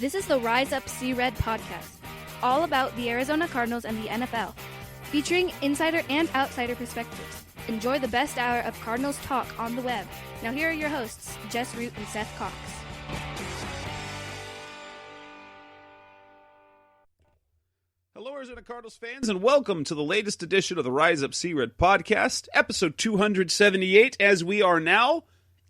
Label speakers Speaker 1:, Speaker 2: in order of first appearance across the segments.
Speaker 1: This is the Rise Up See Red podcast, all about the Arizona Cardinals and the NFL, featuring insider and outsider perspectives. Enjoy the best hour of Cardinals talk on the web. Now here are your hosts, Jess Root and Seth Cox.
Speaker 2: Hello, Arizona Cardinals fans, and welcome to the latest edition of the Rise Up See Red podcast, episode 278, as we are now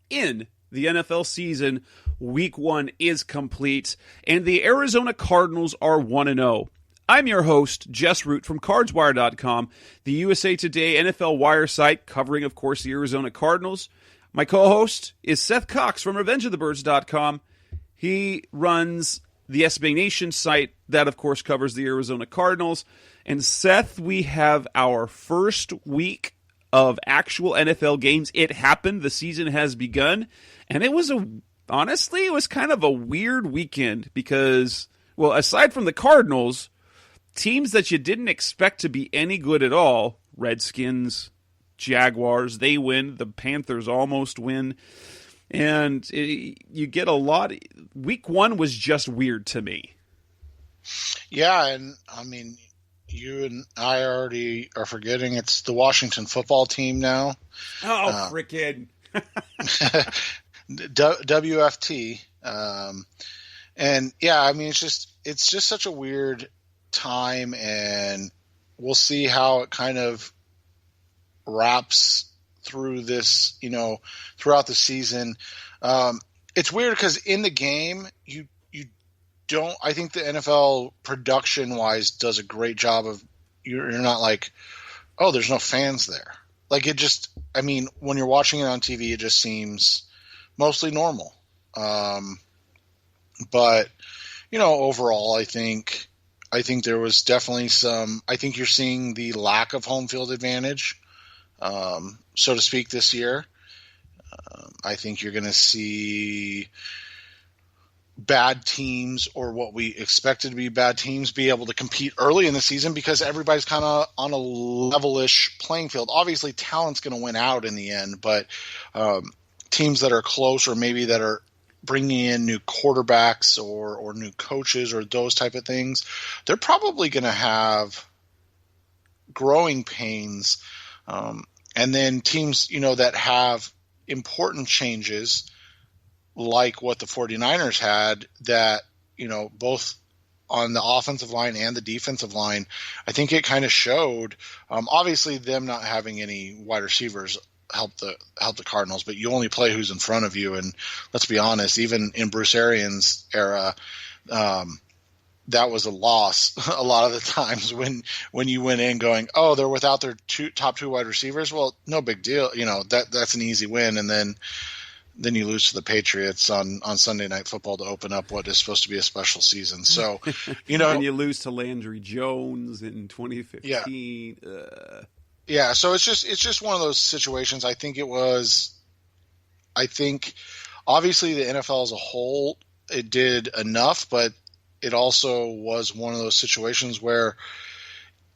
Speaker 2: in the NFL season. Week 1 is complete, and the Arizona Cardinals are 1-0. I'm your host, Jess Root from CardsWire.com, the USA Today NFL Wire site, covering, of course, the Arizona Cardinals. My co-host is Seth Cox from RevengeOfTheBirds.com. He runs the SB Nation site that, of course, covers the Arizona Cardinals. And Seth, we have our first week of actual NFL games. It happened. The season has begun. And it was honestly, it was kind of a weird weekend because, well, aside from the Cardinals, teams that you didn't expect to be any good at all, Redskins, Jaguars, they win. The Panthers almost win. And you get a lot. Week 1 was just weird to me.
Speaker 3: Yeah, and I mean, you and I already are forgetting it's the Washington football team now.
Speaker 2: Oh, frickin'.
Speaker 3: WFT. And yeah, I mean, it's just such a weird time, and we'll see how it kind of wraps through this, throughout the season. It's weird because in the game, you don't. I think the NFL production wise does a great job of. You're not like, oh, there's no fans there. Like it just. I mean, when you're watching it on TV, it just seems mostly normal. But overall, I think there was definitely some. I think you're seeing the lack of home field advantage, so to speak, this year. I think you're going to see bad teams, or what we expected to be bad teams, be able to compete early in the season because everybody's kind of on a level-ish playing field. Obviously, talent's going to win out in the end, but teams that are close, or maybe that are bringing in new quarterbacks or new coaches or those type of things, they're probably going to have growing pains. And then teams, that have important changes like what the 49ers had that, both on the offensive line and the defensive line, I think it kind of showed. Obviously, them not having any wide receivers helped the Cardinals, but you only play who's in front of you. And let's be honest, even in Bruce Arians' era, that was a loss a lot of the times when you went in going, oh, they're without their top two wide receivers. Well, no big deal. That's an easy win. And then you lose to the Patriots on Sunday Night Football to open up what is supposed to be a special season. So,
Speaker 2: and you lose to Landry Jones in 2015.
Speaker 3: Yeah. So it's just one of those situations. I think obviously the NFL as a whole, it did enough, but it also was one of those situations where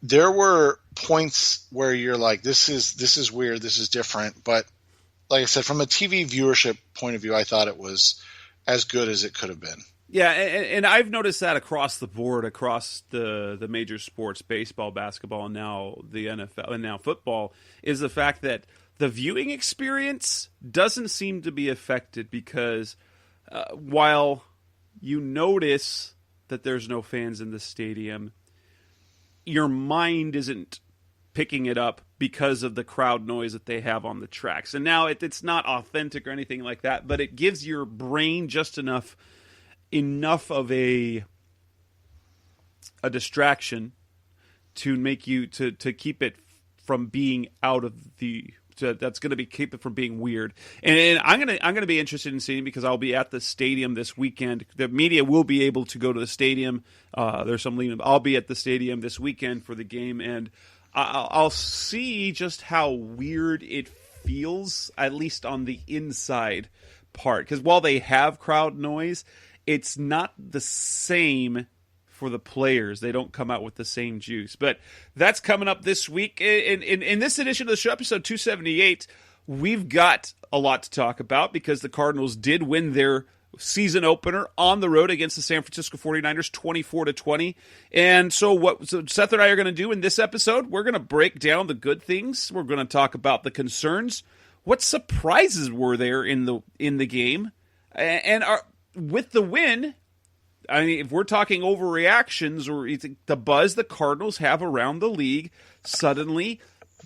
Speaker 3: there were points where you're like, this is weird, this is different. But like I said, from a TV viewership point of view, I thought it was as good as it could have been.
Speaker 2: Yeah, and I've noticed that across the board, across the major sports, baseball, basketball, and now the NFL, and now football, is the fact that the viewing experience doesn't seem to be affected because while you notice that there's no fans in the stadium, your mind isn't picking it up because of the crowd noise that they have on the tracks. And now it's not authentic or anything like that, but it gives your brain just enough of a distraction to make you to keep it from being out of the. That's going to keep it from being weird, and I'm gonna be interested in seeing, because I'll be at the stadium this weekend. The media will be able to go to the stadium. There's some lean. I'll be at the stadium this weekend for the game, and I'll see just how weird it feels, at least on the inside part. Because while they have crowd noise, it's not the same for the players. They don't come out with the same juice. But that's coming up this week. In this edition of the show, episode 278, we've got a lot to talk about because the Cardinals did win their season opener on the road against the San Francisco 49ers, 24-20. And so Seth and I are going to do in this episode, we're going to break down the good things. We're going to talk about the concerns. What surprises were there in the game? And with the win, I mean, if we're talking overreactions or the buzz the Cardinals have around the league, suddenly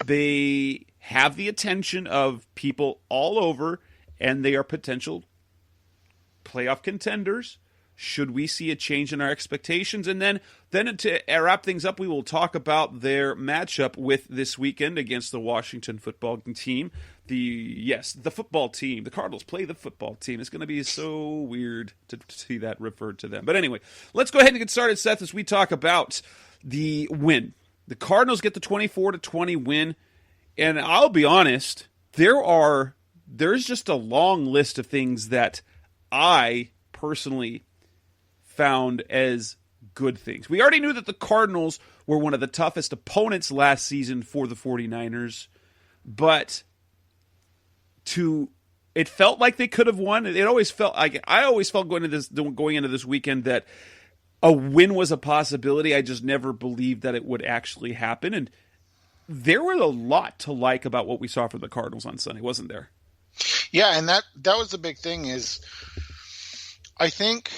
Speaker 2: they have the attention of people all over, and they are potential playoff contenders. Should we see a change in our expectations? And then to wrap things up, we will talk about their matchup with this weekend against the Washington football team. The football team. The Cardinals play the football team. It's going to be so weird to see that referred to them. But anyway, let's go ahead and get started, Seth, as we talk about the win. The Cardinals get the 24-20 win. And I'll be honest, there's just a long list of things that I personally found as good things. We already knew that the Cardinals were one of the toughest opponents last season for the 49ers, but it felt like they could have won. It always felt like I always felt going into this weekend that a win was a possibility. I just never believed that it would actually happen, and there were a lot to like about what we saw from the Cardinals on Sunday, wasn't there?
Speaker 3: Yeah, and that was the big thing is I think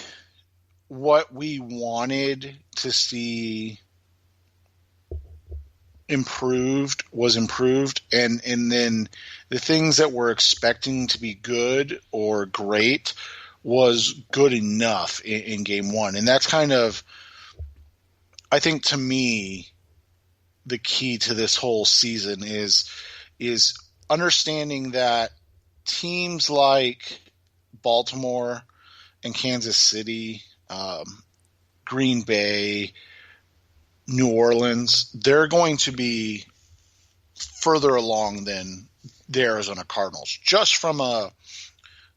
Speaker 3: what we wanted to see improved was improved, and then the things that we're expecting to be good or great was good enough in game one. And that's kind of, I think, to me, the key to this whole season is understanding that teams like Baltimore and Kansas City, Green Bay, New Orleans, they're going to be further along than the Arizona Cardinals, just from a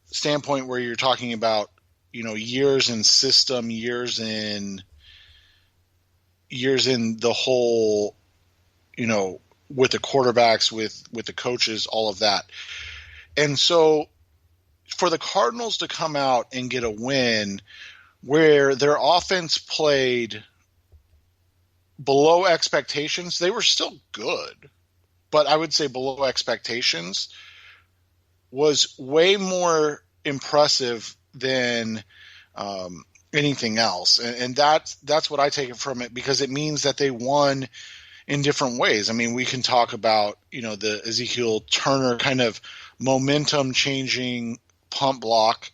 Speaker 3: standpoint where you're talking about, years in system, years in the whole, with the quarterbacks, with the coaches, all of that. And so for the Cardinals to come out and get a win where their offense played below expectations, they were still good, but I would say below expectations, was way more impressive than anything else. And that's what I take it from it, because it means that they won in different ways. I mean, we can talk about, the Ezekiel Turner kind of momentum changing pump block.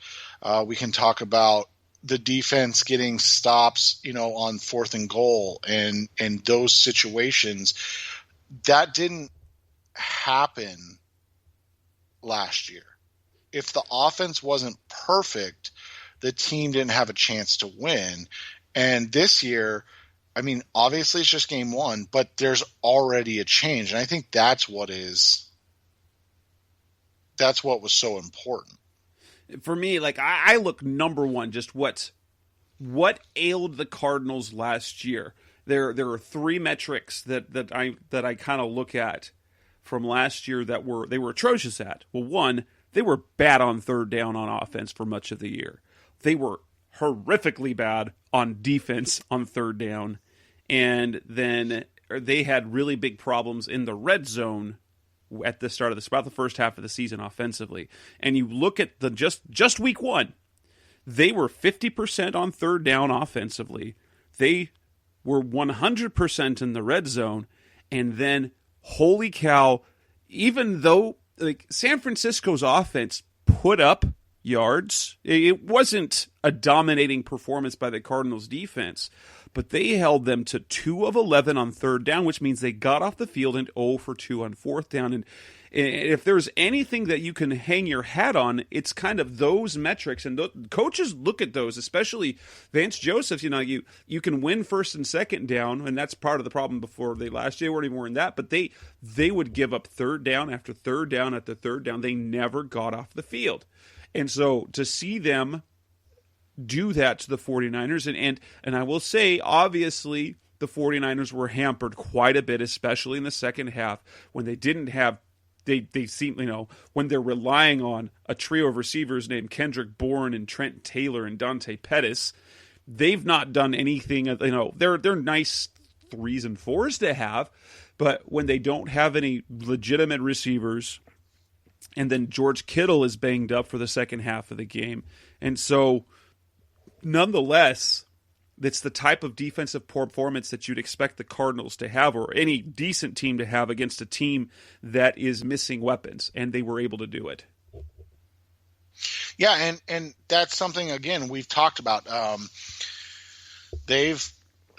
Speaker 3: We can talk about the defense getting stops, on 4th and goal and those situations. That didn't happen last year. If the offense wasn't perfect, the team didn't have a chance to win. And this year, I mean, obviously it's just game one, but there's already a change. And I think that's what was so important.
Speaker 2: For me, like I look number one, just what ailed the Cardinals last year. There are three metrics that I kind of look at from last year that they were atrocious at. Well, one, they were bad on third down on offense for much of the year. They were horrifically bad on defense on third down, and then they had really big problems in the red zone at the start of about the first half of the season offensively. And you look at the just week one, they were 50% on third down offensively. They were 100% in the red zone. And then, holy cow, even though San Francisco's offense put up yards, it wasn't a dominating performance by the Cardinals defense, but they held them to 2 of 11 on third down, which means they got off the field and 0 for 2 on fourth down. And if there's anything that you can hang your hat on, it's kind of those metrics. And coaches look at those, especially Vance Joseph. You can win first and second down, and that's part of the problem before last year. They weren't even more in that, but they would give up third down after third down after third down. They never got off the field. And so to see them do that to the 49ers, and I will say, obviously, the 49ers were hampered quite a bit, especially in the second half, when they didn't have they seem, when they're relying on a trio of receivers named Kendrick Bourne and Trent Taylor and Dante Pettis, they've not done anything. They're nice 3s and 4s to have, but when they don't have any legitimate receivers, and then George Kittle is banged up for the second half of the game, and so nonetheless, it's the type of defensive performance that you'd expect the Cardinals to have, or any decent team to have, against a team that is missing weapons, and they were able to do it.
Speaker 3: Yeah, and that's something, again, we've talked about. They've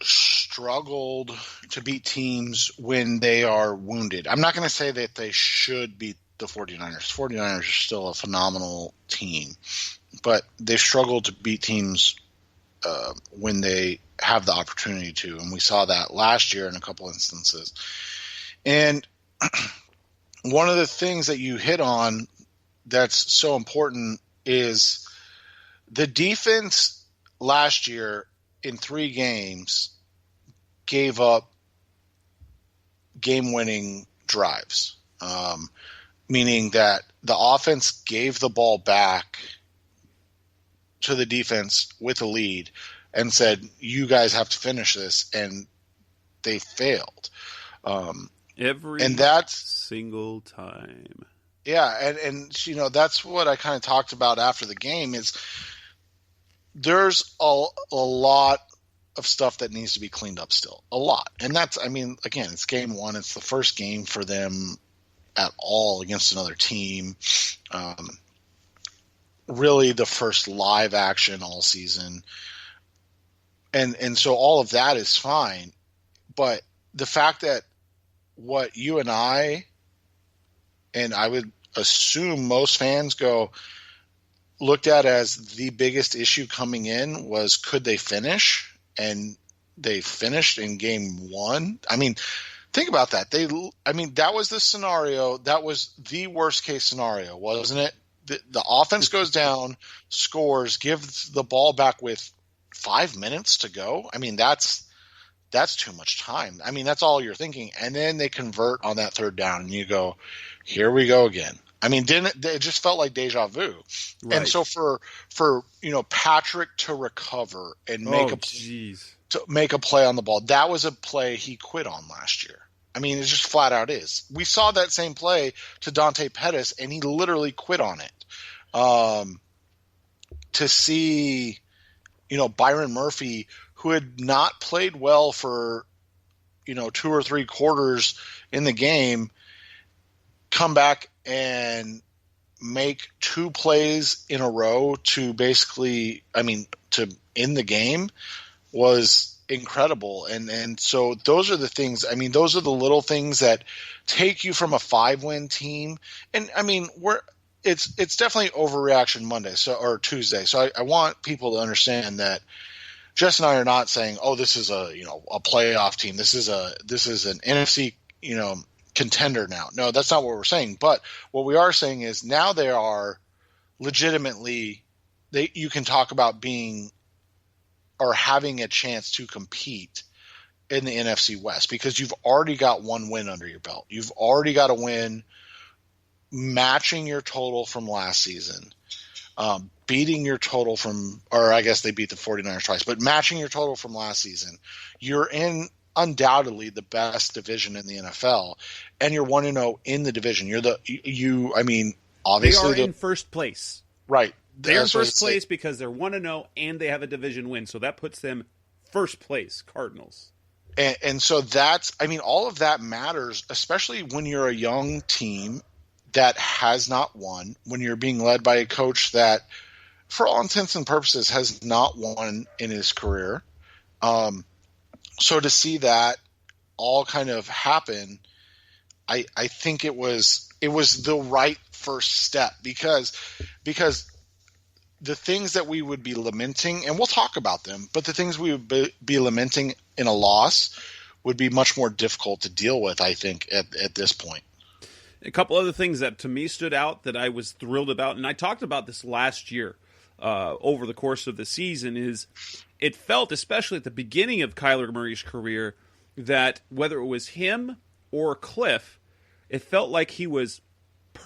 Speaker 3: struggled to beat teams when they are wounded. I'm not going to say that they should beat the 49ers. 49ers are still a phenomenal team, but they've struggled to beat teams when they have the opportunity to, and we saw that last year in a couple instances. And one of the things that you hit on that's so important is the defense last year in 3 games gave up game-winning drives, meaning that the offense gave the ball back to the defense with a lead and said, you guys have to finish this, and they failed.
Speaker 2: Every
Speaker 3: and that's
Speaker 2: single time.
Speaker 3: Yeah, and that's what I kind of talked about after the game is there's a lot of stuff that needs to be cleaned up still. A lot. And that's, again, it's game 1. It's the first game for them at all against another team. Really the first live action all season. And so all of that is fine. But the fact that what you and I would assume most fans looked at as the biggest issue coming in was, could they finish? And they finished in game 1. Think about that. That was the scenario. That was the worst case scenario, wasn't it? The offense goes down, scores, gives the ball back with 5 minutes to go. That's too much time. That's all you're thinking. And then they convert on that 3rd down, and you go, here we go again. It just felt like deja vu. Right. And so for Patrick to recover and make a play on the ball, that was a play he quit on last year. It just flat out is. We saw that same play to Dante Pettis, and he literally quit on it. To see, Byron Murphy, who had not played well for, 2 or 3 quarters in the game, come back and make 2 plays in a row to basically, to end the game was incredible. And so those are the things, those are the little things that take you from a 5-win team. And it's definitely overreaction Monday, or Tuesday. So I want people to understand that Jess and I are not saying, oh, this is a playoff team. This is an NFC, contender now. No, that's not what we're saying. But what we are saying is now they are legitimately, you can talk about being or having a chance to compete in the NFC West, because you've already got 1 win under your belt. You've already got a win matching your total from last season, beating your total from, or I guess they beat the 49ers twice, but matching your total from last season. You're in undoubtedly the best division in the NFL, and you're 1-0 in the division. Obviously
Speaker 2: they are in first place.
Speaker 3: Right.
Speaker 2: They're in first place because they're 1-0 and they have a division win. So that puts them first place, Cardinals.
Speaker 3: And so that's, all of that matters, especially when you're a young team that has not won, when you're being led by a coach that, for all intents and purposes, has not won in his career. So to see that all kind of happen, I think it was the right first step, because the things that we would be lamenting, and we'll talk about them, but the things we would be lamenting in a loss would be much more difficult to deal with, I think, at this point.
Speaker 2: A couple other things that to me stood out that I was thrilled about, and I talked about this last year over the course of the season, is it felt, especially at the beginning of Kyler Murray's career, that whether it was him or Cliff, it felt like he was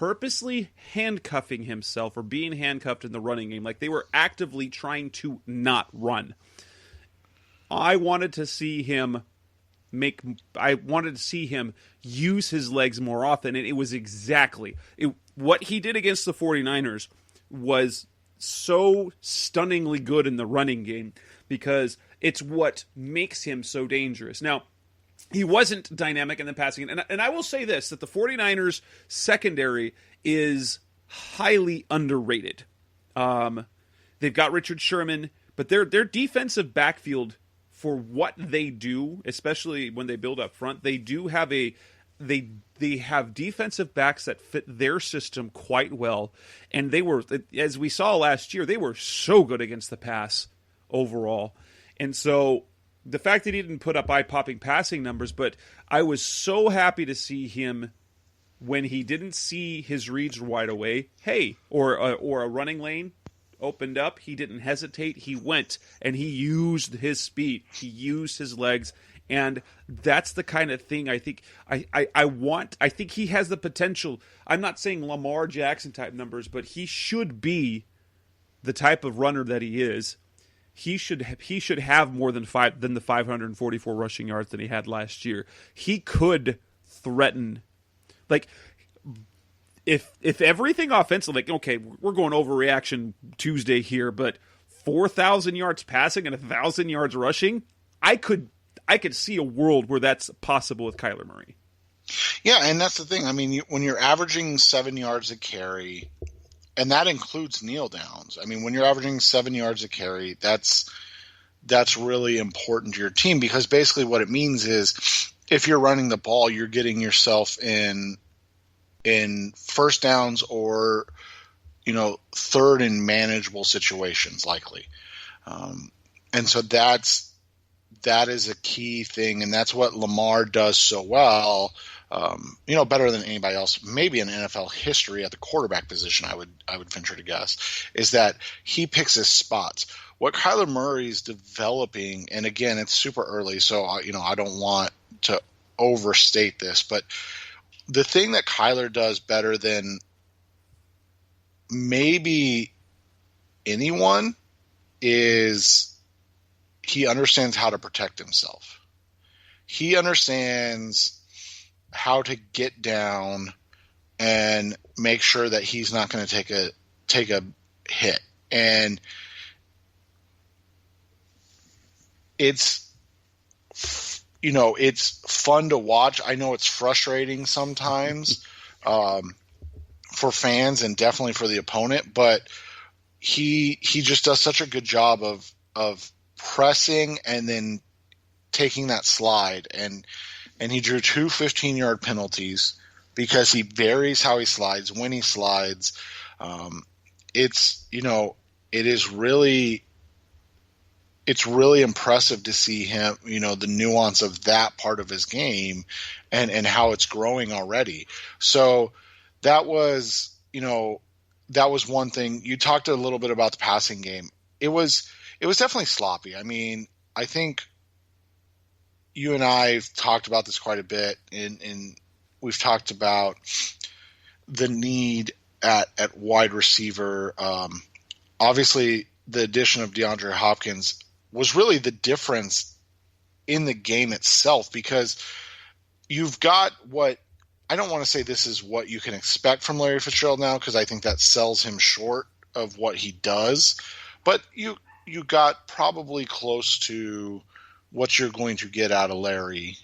Speaker 2: purposely handcuffing himself or being handcuffed in the running game. Like they were actively trying to not run. I wanted to see him use his legs more often, and it was what he did against the 49ers was so stunningly good in the running game because it's what makes him so dangerous. Now, he wasn't dynamic in the passing, and I will say this, that the 49ers secondary is highly underrated. They've got Richard Sherman, but their defensive backfield, for what they do, especially when they build up front, they do have they have defensive backs that fit their system quite well, and they were, as we saw last year, they were so good against the pass overall. And so the fact that he didn't put up eye-popping passing numbers, but I was so happy to see him when he didn't see his reads wide away, or a running lane opened up, he didn't hesitate. He went and he used his speed. He used his legs, and that's the kind of thing I think I want. I think he has the potential. I'm not saying Lamar Jackson type numbers, but he should be the type of runner that he is. He should have more than the 544 rushing yards that he had last year. He could threaten, like, if everything offensive, like, okay, we're going overreaction Tuesday here, but 4,000 yards passing and 1,000 yards rushing, I could see a world where that's possible with Kyler Murray.
Speaker 3: Yeah, and that's the thing. I mean, when you're averaging 7 yards a carry, and that includes kneel downs. I mean, when you're averaging 7 yards a carry, that's really important to your team, because basically what it means is if you're running the ball, you're getting yourself in first downs or, third and manageable situations likely. And so that is a key thing, and that's what Lamar does so well, better than anybody else, maybe in NFL history at the quarterback position, I would venture to guess, is that he picks his spots. What Kyler Murray's developing, and again, it's super early, so I don't want to overstate this, but the thing that Kyler does better than maybe anyone is he understands how to protect himself. He understands how to get down and make sure that he's not going to take a hit. And it's fun to watch. I know it's frustrating sometimes for fans and definitely for the opponent, but he just does such a good job of pressing and then taking that slide. And he drew 2 15-yard penalties because he varies how he slides, when he slides. It's really impressive to see him, the nuance of that part of his game and how it's growing already. So that was one thing. You talked a little bit about the passing game. It was definitely sloppy. I mean, I think you and I have talked about this quite a bit, and we've talked about the need at wide receiver. Obviously, the addition of DeAndre Hopkins was really the difference in the game itself, because you've got what – I don't want to say this is what you can expect from Larry Fitzgerald now, because I think that sells him short of what he does. But you got probably close to what you're going to get out of Larry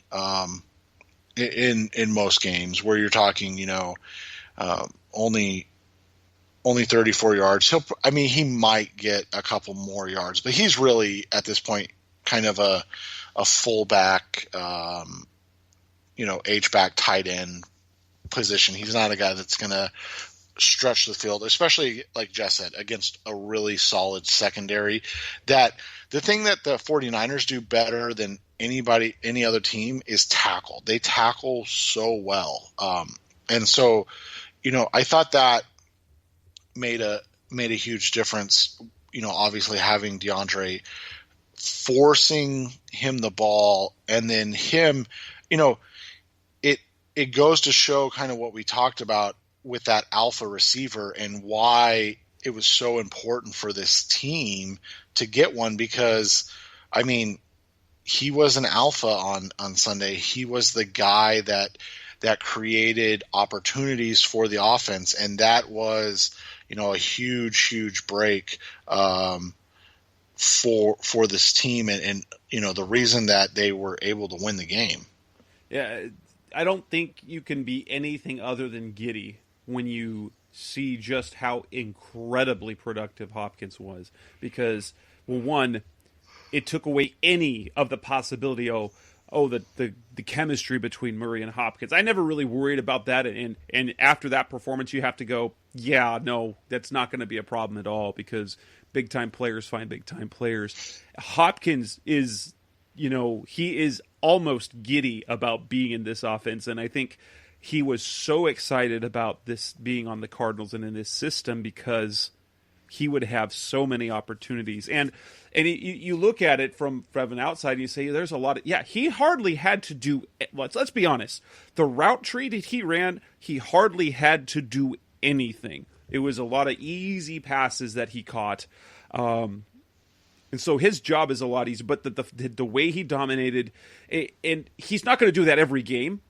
Speaker 3: in most games, where you're talking, only 34 yards. He might get a couple more yards, but he's really at this point kind of a fullback, H-back tight end position. He's not a guy that's going to stretch the field, especially like Jess said, against a really solid secondary. That the thing that the 49ers do better than any other team is tackle. They tackle so well. And so, I thought that made a huge difference, obviously having DeAndre, forcing him the ball, and then him, it goes to show kind of what we talked about with that alpha receiver and why it was so important for this team to get one, because I mean, he was an alpha on Sunday. He was the guy that created opportunities for the offense, and that was, a huge break for this team, and the reason that they were able to win the game.
Speaker 2: Yeah, I don't think you can be anything other than giddy when you see just how incredibly productive Hopkins was, because, well, one, it took away any of the possibility, the chemistry between Murray and Hopkins. I never really worried about that, and after that performance, you have to go, yeah, no, that's not going to be a problem at all, because big-time players find big-time players. Hopkins is, he is almost giddy about being in this offense, and I think he was so excited about this being on the Cardinals and in this system because he would have so many opportunities. And you look at it from an outside and you say, there's a lot of, he hardly had to do, let's be honest, the route tree that he ran, he hardly had to do anything. It was a lot of easy passes that he caught. And so his job is a lot easier, but the way he dominated, and he's not going to do that every game.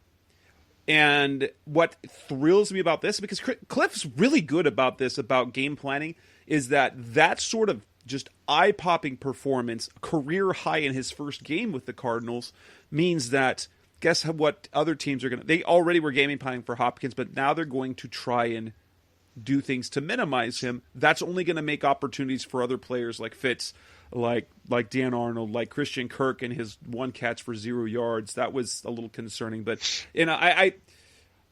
Speaker 2: And what thrills me about this, because Cliff's really good about this, about game planning, is that sort of just eye-popping performance, career high in his first game with the Cardinals, means that, guess what other teams are going to... They already were game planning for Hopkins, but now they're going to try and do things to minimize him. That's only going to make opportunities for other players like Fitz, like Dan Arnold, like Christian Kirk and his one catch for 0 yards. That was a little concerning, but I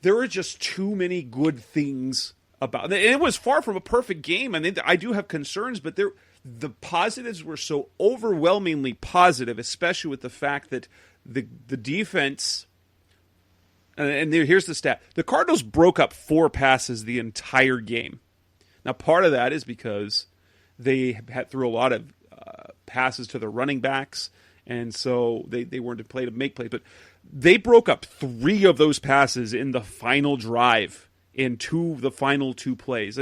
Speaker 2: there were just too many good things about, and it was far from a perfect game. I mean, I do have concerns, but the positives were so overwhelmingly positive, especially with the fact that the defense. And here's the stat: the Cardinals broke up 4 passes the entire game. Now, part of that is because they had threw a lot of passes to the running backs, and so they weren't to play to make plays. But they broke up 3 of those passes in the final drive, in the final 2 plays.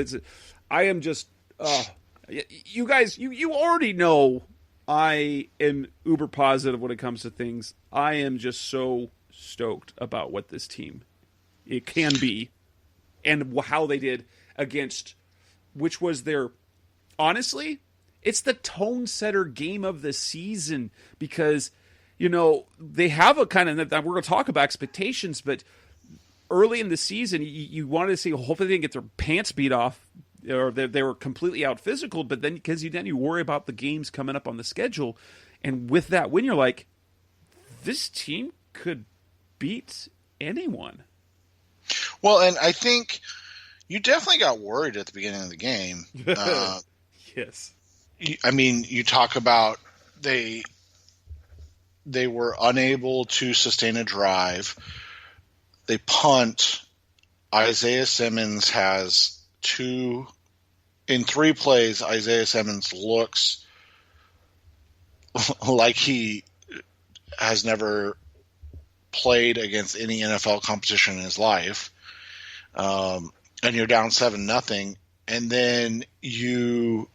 Speaker 2: I am just, you guys, you already know I am uber positive when it comes to things. I am just so stoked about what this team it can be, and how they did against, which was their, honestly, it's the tone setter game of the season, because they have a kind of, we're going to talk about expectations, but early in the season you wanted to see, hopefully they didn't get their pants beat off, or they were completely out physical, but then because you worry about the games coming up on the schedule, and with that win you're like, this team could beat anyone.
Speaker 3: Well, and I think you definitely got worried at the beginning of the game.
Speaker 2: Yes.
Speaker 3: I mean, you talk about they were unable to sustain a drive. They punt. Isaiah Simmons has 2 in 3 plays. Isaiah Simmons looks like he has never played against any NFL competition in his life. And you're down 7-0, and then you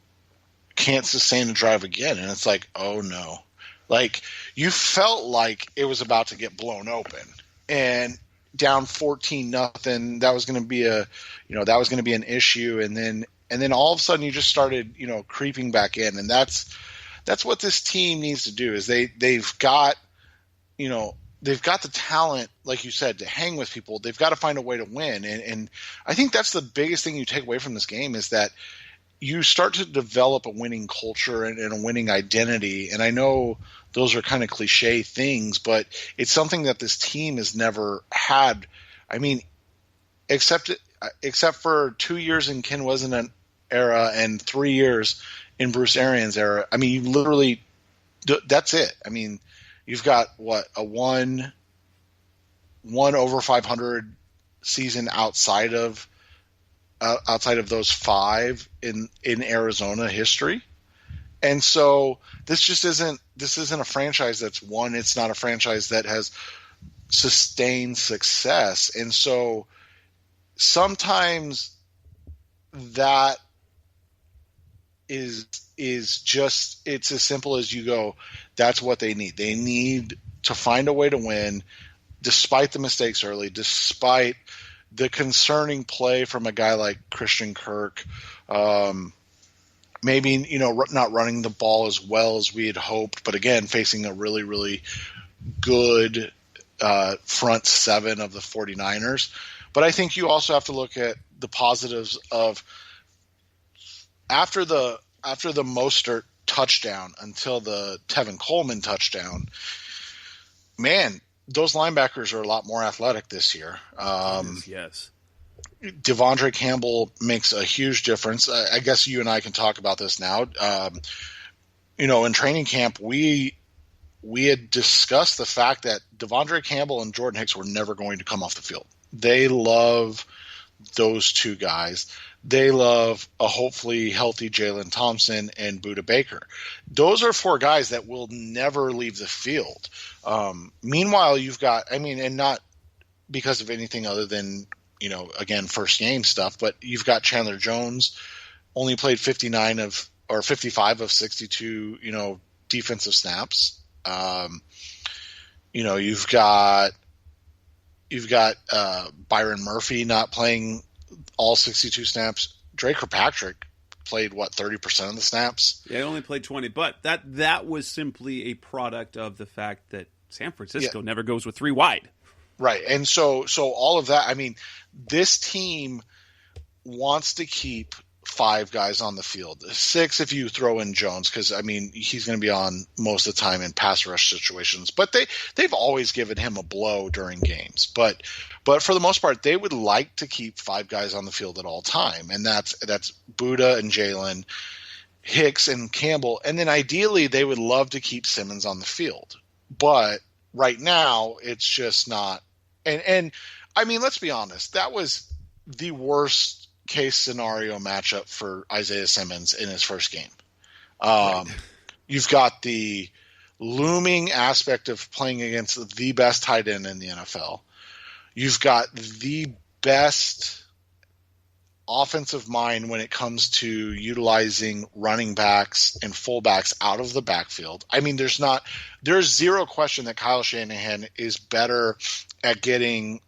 Speaker 3: can't sustain a drive again, and it's like, oh no. Like, you felt like it was about to get blown open, and down 14-0, that was going to be an issue, and then all of a sudden you just started creeping back in, and that's what this team needs to do. Is they've got the talent, like you said, to hang with people. They've got to find a way to win, and I think that's the biggest thing you take away from this game, is that you start to develop a winning culture and a winning identity. And I know those are kind of cliche things, but it's something that this team has never had. I mean, except for 2 years in Ken Wesson era and 3 years in Bruce Arians era. I mean, you literally, that's it. I mean, you've got a one over 500 season outside of those 5 in Arizona history. And so this isn't a franchise that's won. It's not a franchise that has sustained success. And so sometimes that is just, it's as simple as you go, that's what they need. They need to find a way to win despite the mistakes early, despite the concerning play from a guy like Christian Kirk. Maybe, not running the ball as well as we had hoped, but again, facing a really, really good front seven of the 49ers. But I think you also have to look at the positives of after the Mostert touchdown until the Tevin Coleman touchdown, man, those linebackers are a lot more athletic this year.
Speaker 2: Yes.
Speaker 3: Devondre Campbell makes a huge difference. I guess you and I can talk about this now. In training camp, we had discussed the fact that Devondre Campbell and Jordan Hicks were never going to come off the field. They love those two guys. They love a hopefully healthy Jalen Thompson and Budda Baker. Those are four guys that will never leave the field. Meanwhile, you've got, and not because of anything other than, again, first game stuff, but you've got Chandler Jones, only played 55 of 62, defensive snaps. You've got Byron Murphy not playing all 62 snaps. Dre Kirkpatrick played 30% of the snaps.
Speaker 2: Yeah, he only played 20, but that was simply a product of the fact that San Francisco never goes with three wide.
Speaker 3: Right. And so all of that, this team wants to keep five guys on the field. Six if you throw in Jones, because he's going to be on most of the time in pass rush situations. But they've always given him a blow during games. But for the most part, they would like to keep five guys on the field at all time, and that's Budda and Jalen, Hicks and Campbell, and then ideally they would love to keep Simmons on the field. But right now, it's just not. And let's be honest, that was the worst case scenario matchup for Isaiah Simmons in his first game. Right. You've got the looming aspect of playing against the best tight end in the NFL. You've got the best offensive mind when it comes to utilizing running backs and fullbacks out of the backfield. There's zero question that Kyle Shanahan is better at getting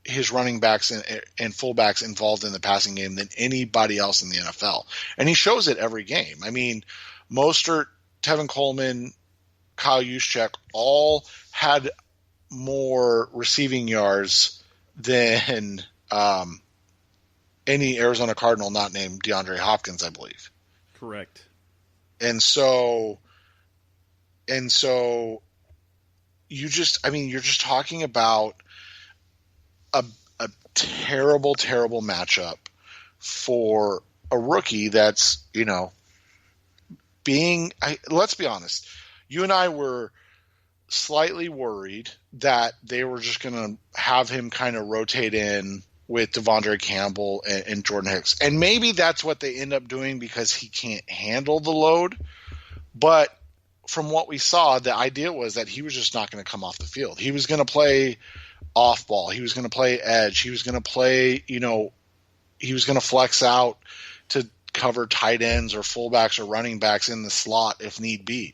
Speaker 3: his running backs and fullbacks involved in the passing game than anybody else in the NFL. And he shows it every game. Mostert, Tevin Coleman, Kyle Juszczyk all had more receiving yards than any Arizona Cardinal not named DeAndre Hopkins, I believe.
Speaker 2: Correct.
Speaker 3: And so you're just talking about a terrible, terrible matchup for a rookie that's, let's be honest, you and I were slightly worried that they were just going to have him kind of rotate in with Devondre Campbell and Jordan Hicks. And maybe that's what they end up doing because he can't handle the load. But from what we saw, the idea was that he was just not going to come off the field. He was going to play off ball. He was going to play edge. He was going to play, he was going to flex out to cover tight ends or fullbacks or running backs in the slot if need be.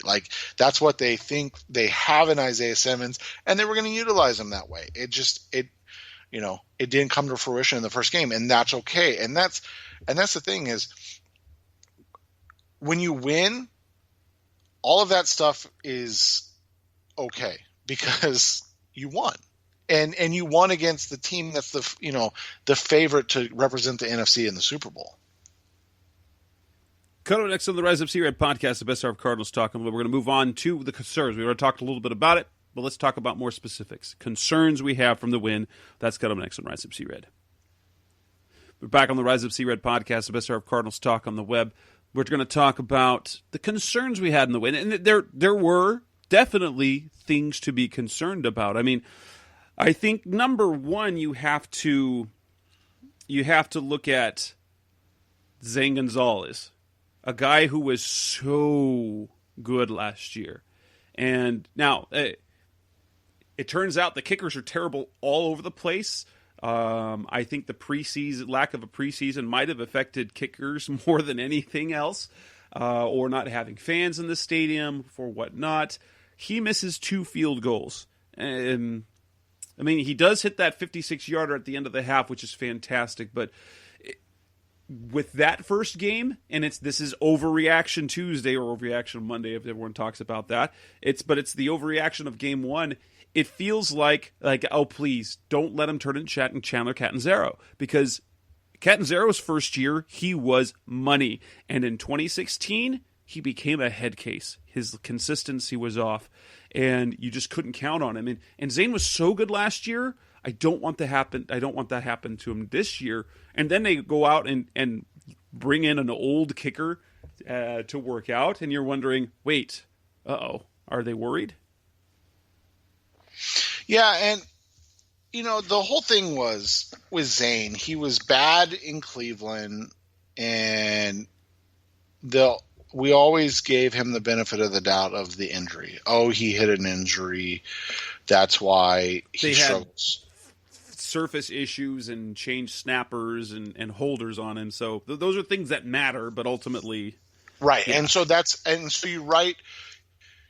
Speaker 3: That's what they think they have in Isaiah Simmons, and they were going to utilize him that way. It didn't come to fruition in the first game, and that's okay. And that's the thing is, when you win, all of that stuff is okay because you won. And you won against the team that's the favorite to represent the NFC in the Super Bowl.
Speaker 2: Coming up next on the Rise Up Sea Red podcast, the best hour of Cardinals talk. We're going to move on to the concerns. We already talked a little bit about it, but let's talk about more specifics. Concerns we have from the win. That's coming up next on Rise Up Sea Red. We're back on the Rise Up Sea Red podcast, the best hour of Cardinals talk on the web. We're going to talk about the concerns we had in the win, and there were definitely things to be concerned about. I think number one, you have to look at Zane Gonzalez, a guy who was so good last year. And now, it turns out the kickers are terrible all over the place. I think the lack of a preseason might have affected kickers more than anything else, or not having fans in the stadium for whatnot. He misses 2 field goals. And I mean, he does hit that 56-yarder at the end of the half, which is fantastic. But with that first game, and this is overreaction Tuesday or overreaction Monday, if everyone talks about that. It's the overreaction of game 1. It feels like oh, please don't let him turn into Chandler Catanzaro, because Catanzaro's first year he was money, and in 2016 he became a head case. His consistency was off, and you just couldn't count on him. And Zane was so good last year. I don't want that happen to him this year. And then they go out and bring in an old kicker to work out, and you're wondering, wait, are they worried?
Speaker 3: Yeah, and the whole thing was with Zane. He was bad in Cleveland, and we always gave him the benefit of the doubt of the injury. Oh, he hit an injury. That's why he struggles.
Speaker 2: Surface issues and changed snappers and holders on him. So those are things that matter, but ultimately,
Speaker 3: right. Yeah. And so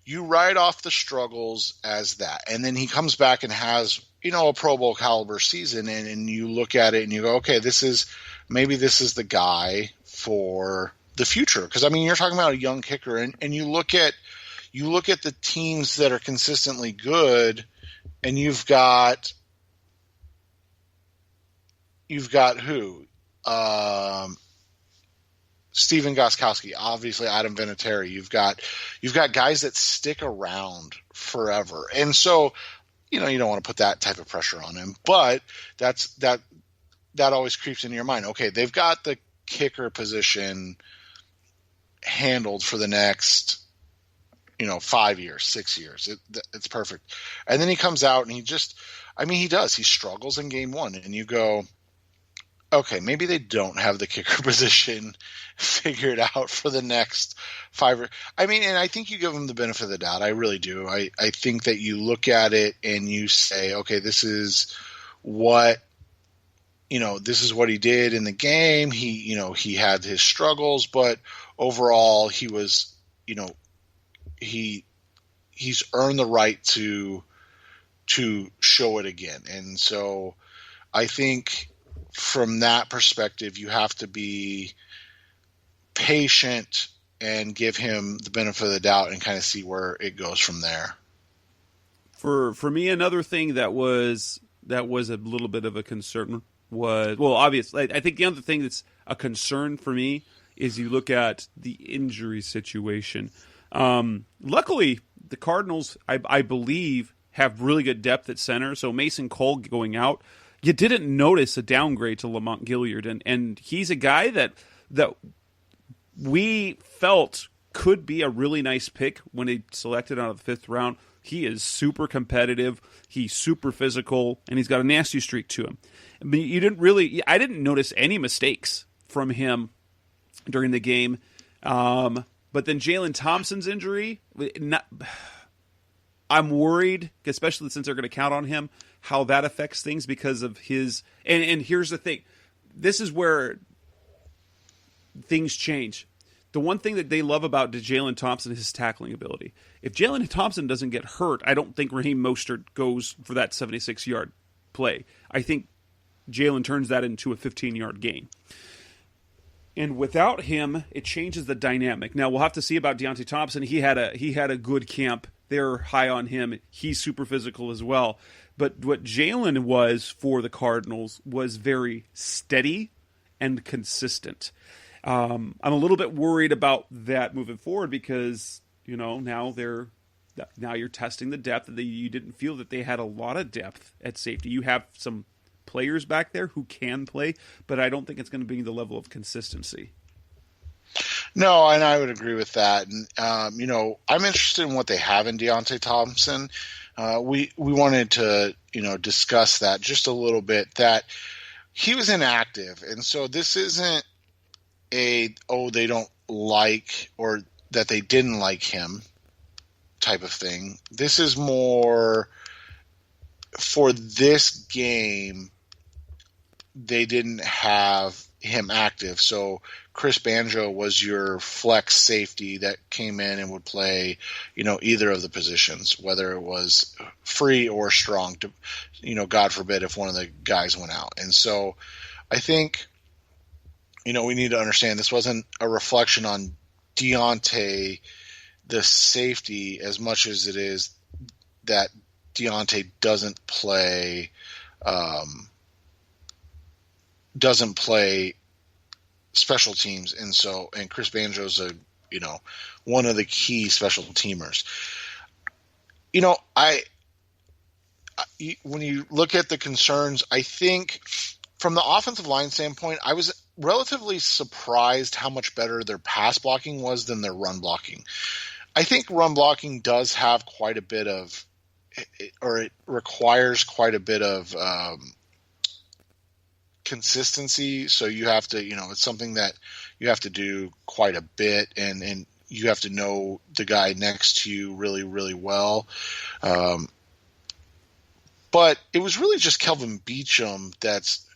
Speaker 3: you write off the struggles as that, and then he comes back and has a Pro Bowl caliber season, and you look at it and you go, okay, this is the guy for the future. Because I mean, you're talking about a young kicker, and you look at the teams that are consistently good, and you've got who? Steven Gostkowski, obviously Adam Vinatieri. You've got guys that stick around forever, and so you don't want to put that type of pressure on him. But that always creeps into your mind. Okay, they've got the kicker position handled for the next 5 years, 6 years. It's perfect. And then he comes out and he struggles in game 1, and you go, okay, maybe they don't have the kicker position figured out for the next 5 and I think you give him the benefit of the doubt. I really do. I think that you look at it and you say, okay, this is what he did in the game. He had his struggles, but overall he was, he's earned the right to show it again. And so I think from that perspective, you have to be patient and give him the benefit of the doubt and kind of see where it goes from there.
Speaker 2: For me, another thing that was a little bit of a concern was, well, obviously, I think the other thing that's a concern for me is you look at the injury situation. Luckily, the Cardinals, I believe, have really good depth at center. So Mason Cole going out, you didn't notice a downgrade to Lamont Gilliard, and he's a guy that we felt could be a really nice pick when he selected out of the 5th round. He is super competitive, he's super physical, and he's got a nasty streak to him. I mean, I didn't notice any mistakes from him during the game. But then Jalen Thompson's injury, I'm worried, especially since they're going to count on him, how that affects things because of his. And here's the thing. This is where things change. The one thing that they love about Jalen Thompson is his tackling ability. If Jalen Thompson doesn't get hurt, I don't think Raheem Mostert goes for that 76-yard play. I think Jalen turns that into a 15-yard gain. And without him, it changes the dynamic. Now, we'll have to see about Deontay Thompson. He had a good camp. They're high on him. He's super physical as well. But what Jalen was for the Cardinals was very steady and consistent. I'm a little bit worried about that moving forward because, now you're testing the depth. You didn't feel that they had a lot of depth at safety. You have some players back there who can play, but I don't think it's going to be the level of consistency.
Speaker 3: No, and I would agree with that. And, I'm interested in what they have in Deontay Thompson. We wanted to, discuss that just a little bit, that he was inactive. And so this isn't they don't like, or that they didn't like him type of thing. This is more for this game. they didn't have him active. So Chris Banjo was your flex safety that came in and would play, either of the positions, whether it was free or strong, to, God forbid if one of the guys went out. And so I think, we need to understand this wasn't a reflection on Deontay, the safety, as much as it is that Deontay doesn't play special teams, and Chris Banjo's one of the key special teamers. When you look at the concerns, I think from the offensive line standpoint, I was relatively surprised how much better their pass blocking was than their run blocking. I think run blocking does have quite a bit of, or it requires quite a bit of consistency. So you have to, it's something that you have to do quite a bit, and you have to know the guy next to you really, really well. But it was really just Kelvin Beachum that's,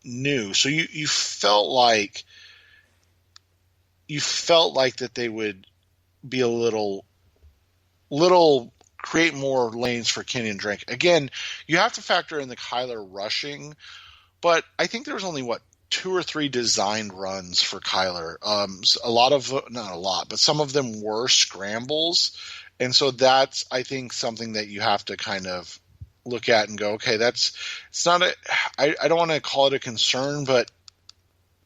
Speaker 3: new. So you felt like that they would be a little create more lanes for Kenyon Drake. Again, you have to factor in the Kyler rushing, but I think there was only 2 or 3 designed runs for Kyler. Not a lot, but some of them were scrambles. And so that's, I think, something that you have to kind of look at and go, okay, I don't want to call it a concern, but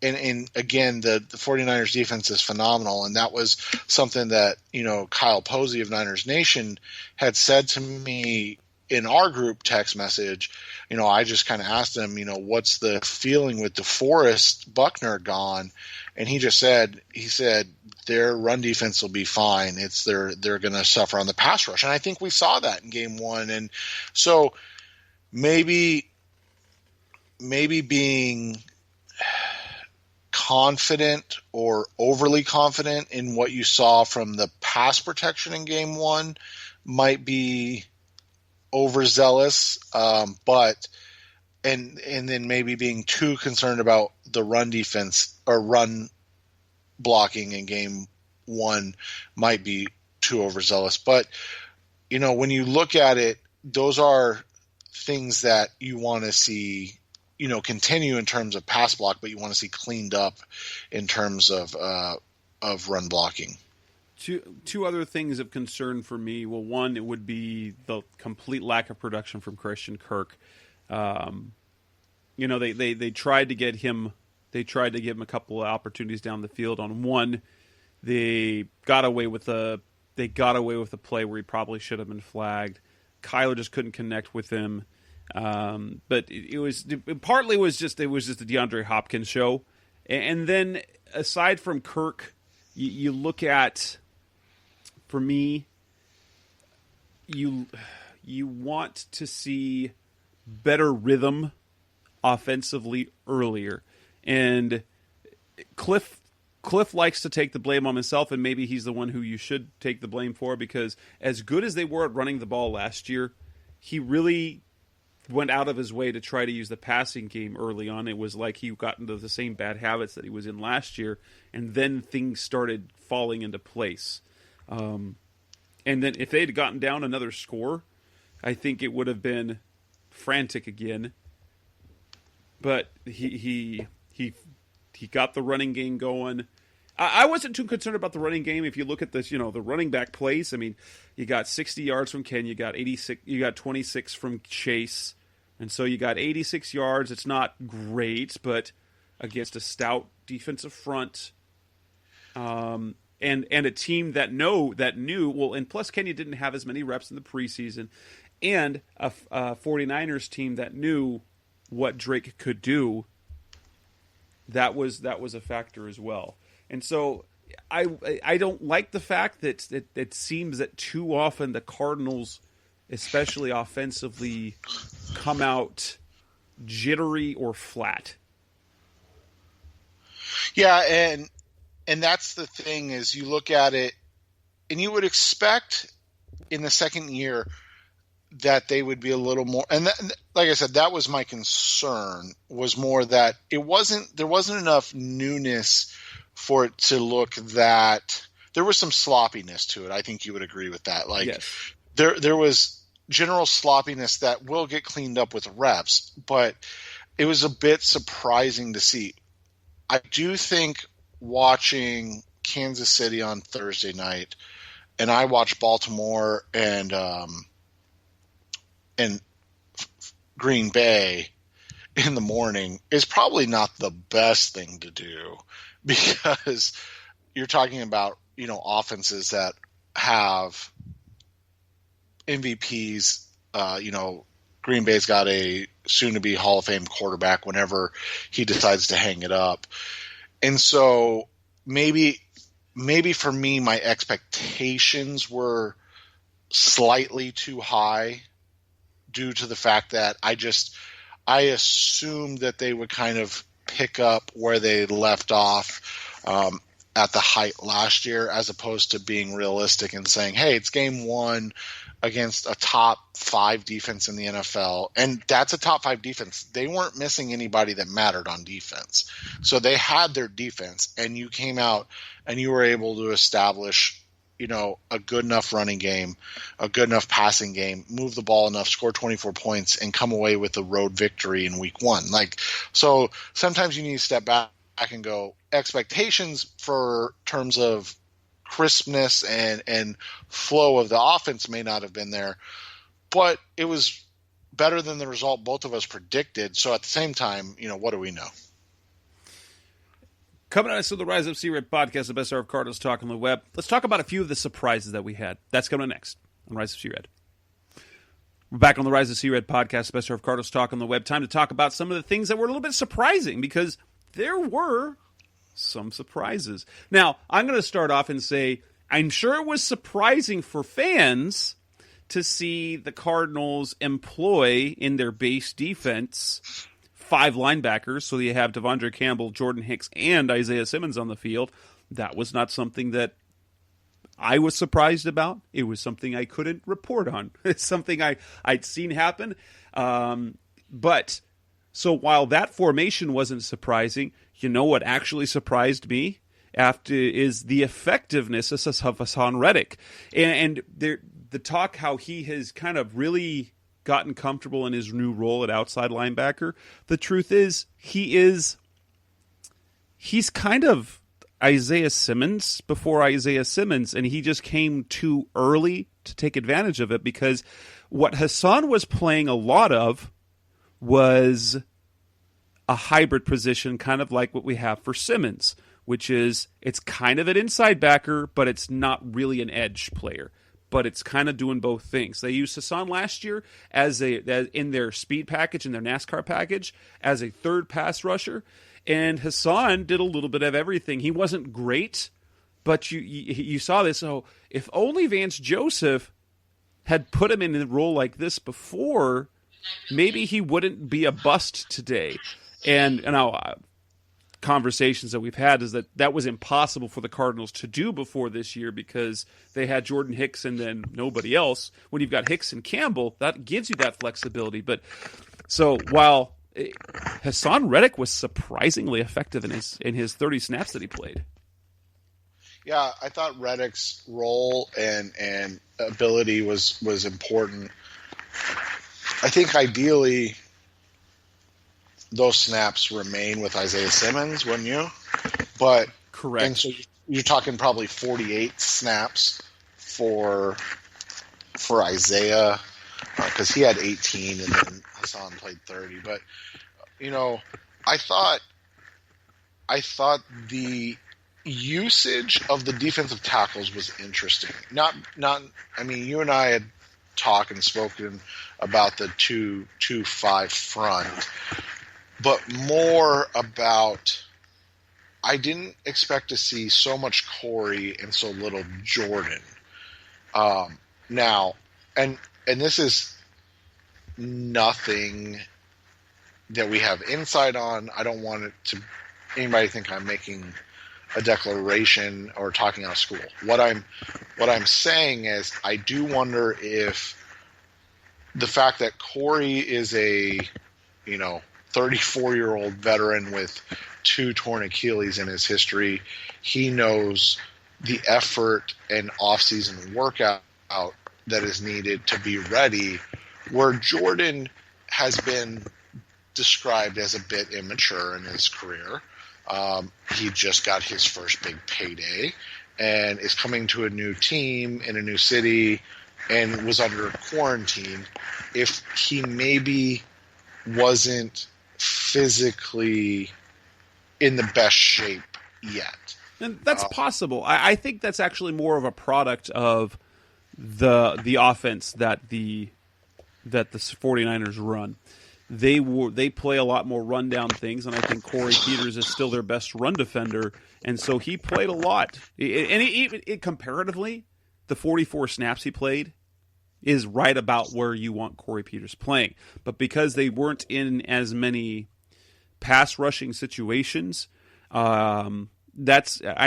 Speaker 3: and again, the 49ers defense is phenomenal. And that was something that, Kyle Posey of Niners Nation had said to me in our group text message. I just kind of asked him, what's the feeling with DeForest Buckner gone? And he said their run defense will be fine. They're going to suffer on the pass rush. And I think we saw that in game 1. And so maybe being confident or overly confident in what you saw from the pass protection in game 1 might be overzealous, but then maybe being too concerned about the run defense or run blocking in game 1 might be too overzealous. But when you look at it, those are things that you want to see continue in terms of pass block, but you want to see cleaned up in terms of run blocking.
Speaker 2: Two other things of concern for me. Well, one, it would be the complete lack of production from Christian Kirk. They tried to get him. They tried to give him a couple of opportunities down the field. On one, they got away with a play where he probably should have been flagged. Kyler just couldn't connect with him. But it was just the DeAndre Hopkins show. And then aside from Kirk, you look at, for me, you want to see better rhythm offensively earlier. And Cliff likes to take the blame on himself, and maybe he's the one who you should take the blame for, because as good as they were at running the ball last year, he really went out of his way to try to use the passing game early on. It was like he got into the same bad habits that he was in last year, and then things started falling into place. And then if they'd gotten down another score, I think it would have been frantic again. But he got the running game going. I wasn't too concerned about the running game. If you look at this, the running back plays, I mean, you got 60 yards from Ken, you got 26 from Chase, and so you got 86 yards. It's not great, but against a stout defensive front, and a team that knew well, and plus Kenya didn't have as many reps in the preseason, and a 49ers team that knew what Drake could do. That was a factor as well. And so I don't like the fact that it seems that too often the Cardinals, especially offensively, come out jittery or flat.
Speaker 3: Yeah, and that's the thing, is you look at it and you would expect in the second year that they would be a little more, and like I said, that was my concern, was more that there wasn't enough newness for it to look that there was some sloppiness to it. I think you would agree with that. Like
Speaker 2: yes.
Speaker 3: there was general sloppiness that will get cleaned up with reps, but it was a bit surprising to see. I do think watching Kansas City on Thursday night, and I watched Baltimore and Green Bay in the morning, is probably not the best thing to do, because you're talking about, offenses that have MVPs. Green Bay's got a soon-to-be Hall of Fame quarterback whenever he decides to hang it up. And so maybe for me, my expectations were slightly too high due to the fact that I assumed that they would kind of pick up where they left off at the height last year, as opposed to being realistic and saying, hey, it's game one against a top 5 defense in the NFL. And that's a top 5 defense. They weren't missing anybody that mattered on defense. So they had their defense, and you came out and you were able to establish, a good enough running game, a good enough passing game, move the ball enough, score 24 points, and come away with a road victory in week 1. So sometimes you need to step back and go, expectations for terms of crispness and flow of the offense may not have been there, but it was better than the result both of us predicted. So at the same time, what do we know?
Speaker 2: Coming at us with the Rise Up Sea Red podcast, the best hour of Cardinals talk on the web. Let's talk about a few of the surprises that we had. That's coming next on Rise Up Sea Red. We're back on the Rise of Sea Red podcast, the best hour of Cardinals talk on the web. Time to talk about some of the things that were a little bit surprising, because there were some surprises. Now, I'm going to start off and say, I'm sure it was surprising for fans to see the Cardinals employ in their base defense 5 linebackers, so you have Devondre Campbell, Jordan Hicks, and Isaiah Simmons on the field. That was not something that I was surprised about. It was something I couldn't report on. It's something I'd seen happen. But so while that formation wasn't surprising, you know what actually surprised me is the effectiveness of Hassan Reddick. And the talk how he has kind of really gotten comfortable in his new role at outside linebacker. The truth is, he's kind of Isaiah Simmons before Isaiah Simmons, and he just came too early to take advantage of it, because what Hassan was playing a lot of was a hybrid position, kind of like what we have for Simmons, which is it's kind of an inside backer, but it's not really an edge player. But it's kind of doing both things. They used Hassan last year as in their speed package, in their NASCAR package, as a third pass rusher. And Hassan did a little bit of everything. He wasn't great, but you saw this. So if only Vance Joseph had put him in a role like this before, maybe he wouldn't be a bust today. And conversations that we've had is that was impossible for the Cardinals to do before this year, because they had Jordan Hicks and then nobody else. When you've got Hicks and Campbell, that gives you that flexibility. But so while Hassan Reddick was surprisingly effective in his 30 snaps that he played.
Speaker 3: Yeah, I thought Reddick's role and ability was important. I think ideally those snaps remain with Isaiah Simmons, wouldn't you? But
Speaker 2: correct.
Speaker 3: And so you're talking probably 48 snaps for Isaiah, because he had 18 and then Hassan played 30. But I thought the usage of the defensive tackles was interesting. Not. I mean, you and I had talked and spoken about the 2-5 front. But more about, I didn't expect to see so much Corey and so little Jordan. Now, and this is nothing that we have insight on. I don't want anybody to think I'm making a declaration or talking out of school. What I'm saying is, I do wonder if the fact that Corey is a 34-year-old veteran with 2 torn Achilles in his history, he knows the effort and off-season workout that is needed to be ready, where Jordan has been described as a bit immature in his career. He just got his first big payday and is coming to a new team in a new city and was under quarantine. If he maybe wasn't physically in the best shape yet.
Speaker 2: And that's possible. I think that's actually more of a product of the offense that the 49ers run. They play a lot more rundown things, and I think Corey Peters is still their best run defender, and so he played a lot. And even comparatively, the 44 snaps he played is right about where you want Corey Peters playing. But because they weren't in as many pass rushing situations, I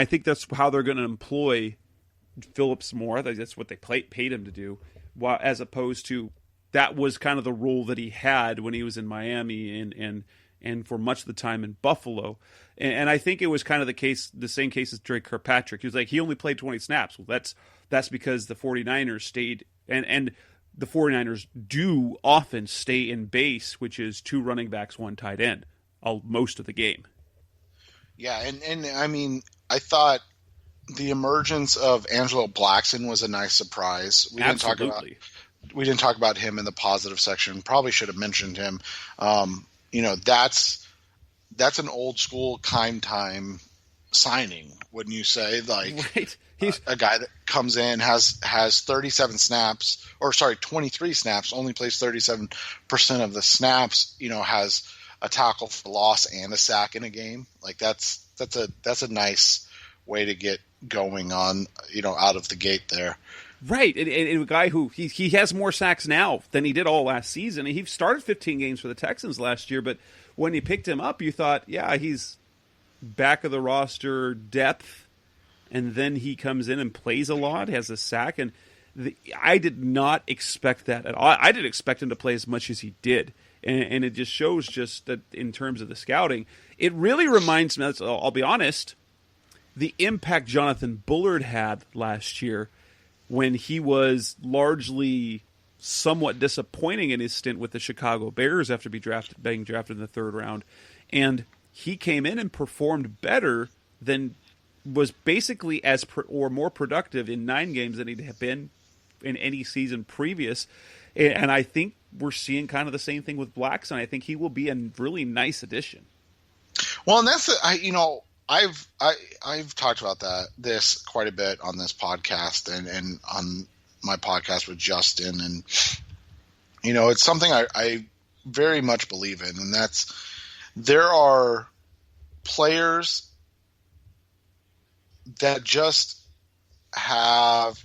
Speaker 2: think that's how they're going to employ Phillips more. I think that's what they paid him to do, as opposed to that was kind of the role that he had when he was in Miami and for much of the time in Buffalo. And I think it was kind of the same case as Drake Kirkpatrick. He was like, he only played 20 snaps. Well, that's because the 49ers stayed, and the 49ers do often stay in base, which is 2 running backs, 1 tight end, most of the game.
Speaker 3: Yeah, and I mean, I thought the emergence of Angelo Blackson was a nice surprise. We didn't talk about him in the positive section. Probably should have mentioned him. That's an old school time signing, wouldn't you say? Like,
Speaker 2: right.
Speaker 3: He's a guy that comes in, has 37 snaps, 23 snaps, only plays 37% of the snaps. Has a tackle for loss and a sack in a game. Like that's a nice way to get going on, out of the gate there.
Speaker 2: Right, and a guy who he has more sacks now than he did all last season. He started 15 games for the Texans last year, but when you picked him up, you thought, yeah, he's back of the roster depth, and then he comes in and plays a lot, has a sack, and I did not expect that at all. I didn't expect him to play as much as he did, and it just shows just that in terms of the scouting, it really reminds me, I'll be honest, the impact Jonathan Bullard had last year when he was largely somewhat disappointing in his stint with the Chicago Bears after being drafted in the 3rd round. And he came in and performed better than was basically or more productive in 9 games than he'd have been in any season previous. And I think we're seeing kind of the same thing with Blackson. I think he will be a really nice addition.
Speaker 3: Well, and that's I've talked about this quite a bit on this podcast and on my podcast with Justin, and it's something I very much believe in, and that's there are players that just have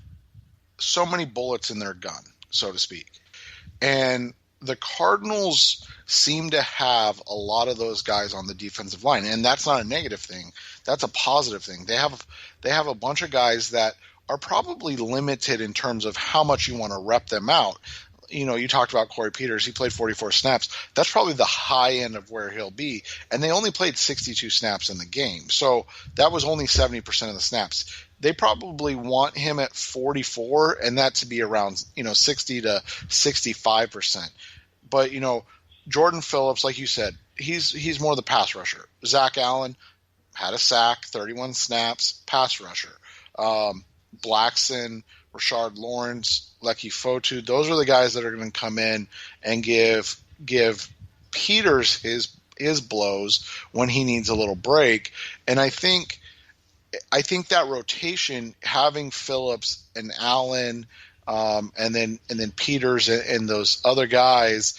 Speaker 3: so many bullets in their gun, so to speak, and the Cardinals seem to have a lot of those guys on the defensive line, and that's not a negative thing. That's a positive thing. They have a bunch of guys that are probably limited in terms of how much you want to rep them out. You talked about Corey Peters. He played 44 snaps. That's probably the high end of where he'll be, and they only played 62 snaps in the game. So that was only 70% of the snaps. They probably want him at 44, and that to be around 60 to 65%. But Jordan Phillips, like you said, he's more the pass rusher. Zach Allen had a sack, 31 snaps, pass rusher. Blackson, Rashard Lawrence, Lecky Fotu, those are the guys that are going to come in and give Peters his blows when he needs a little break. And I think that rotation, having Phillips and Allen, and then Peters and those other guys,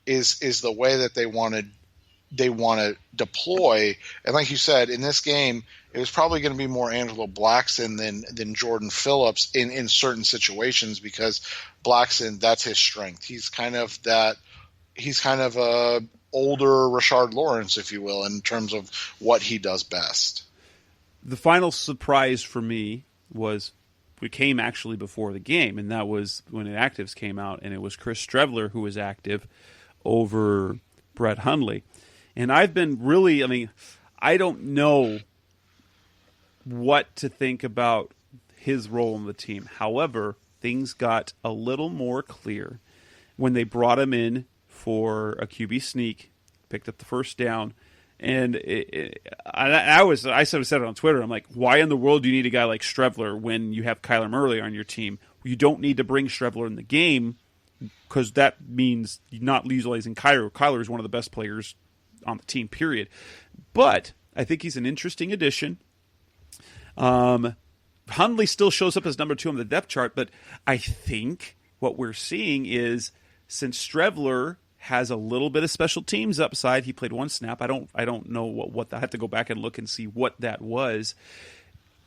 Speaker 3: is the way that they want to deploy. And like you said, in this game, it was probably going to be more Angelo Blackson than Jordan Phillips in certain situations, because Blackson, that's his strength. He's kind of a older Rashard Lawrence, if you will, in terms of what he does best.
Speaker 2: The final surprise for me was came actually before the game, and that was when the actives came out, and it was Chris Streveler who was active over Brett Hundley. And I've been really, I don't know what to think about his role in the team. However, things got a little more clear when they brought him in for a QB sneak, picked up the first down. And I sort of said it on Twitter. I'm like, why in the world do you need a guy like Streveler when you have Kyler Murray on your team? You don't need to bring Streveler in the game because that means you're not utilizing Kyler. Kyler is one of the best players on the team, period. But I think he's an interesting addition. Hundley still shows up as number 2 on the depth chart, but I think what we're seeing is since Streveler has a little bit of special teams upside. He played one snap. I don't know what I have to go back and look and see what that was.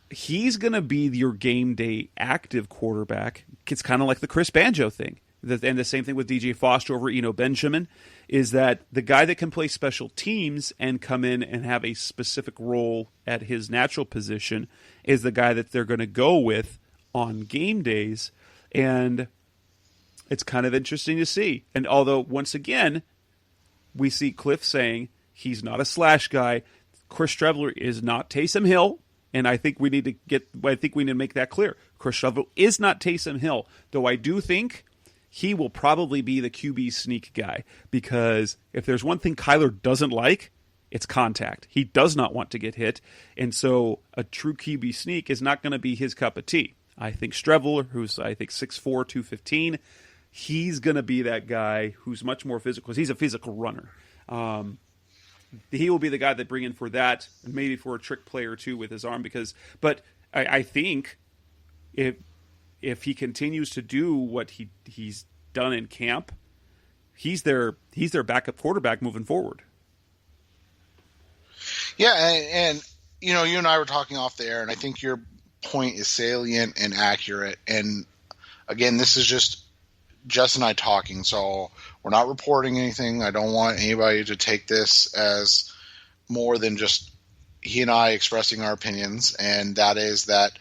Speaker 2: He's going to be your game day active quarterback. It's kind of like the Chris Banjo thing. And the same thing with DJ Foster over Eno Benjamin is that the guy that can play special teams and come in and have a specific role at his natural position is the guy that they're going to go with on game days. And it's kind of interesting to see. And although, once again, we see Cliff saying he's not a slash guy, Chris Streveler is not Taysom Hill, and I think we need to make that clear. Chris Streveler is not Taysom Hill, though I do think he will probably be the QB sneak guy, because if there's one thing Kyler doesn't like, it's contact. He does not want to get hit, and so a true QB sneak is not going to be his cup of tea. I think Streveler, who's 6'4", 215, he's going to be that guy who's much more physical because he's a physical runner. He will be the guy that bring in for that, and maybe for a trick play or two with his arm. But I think if he continues to do what he's done in camp, he's their backup quarterback moving forward.
Speaker 3: Yeah, and you and I were talking off the air, and I think your point is salient and accurate. And again, this is just Jess and I talking, so we're not reporting anything. I don't want anybody to take this as more than just he and I expressing our opinions, and that is that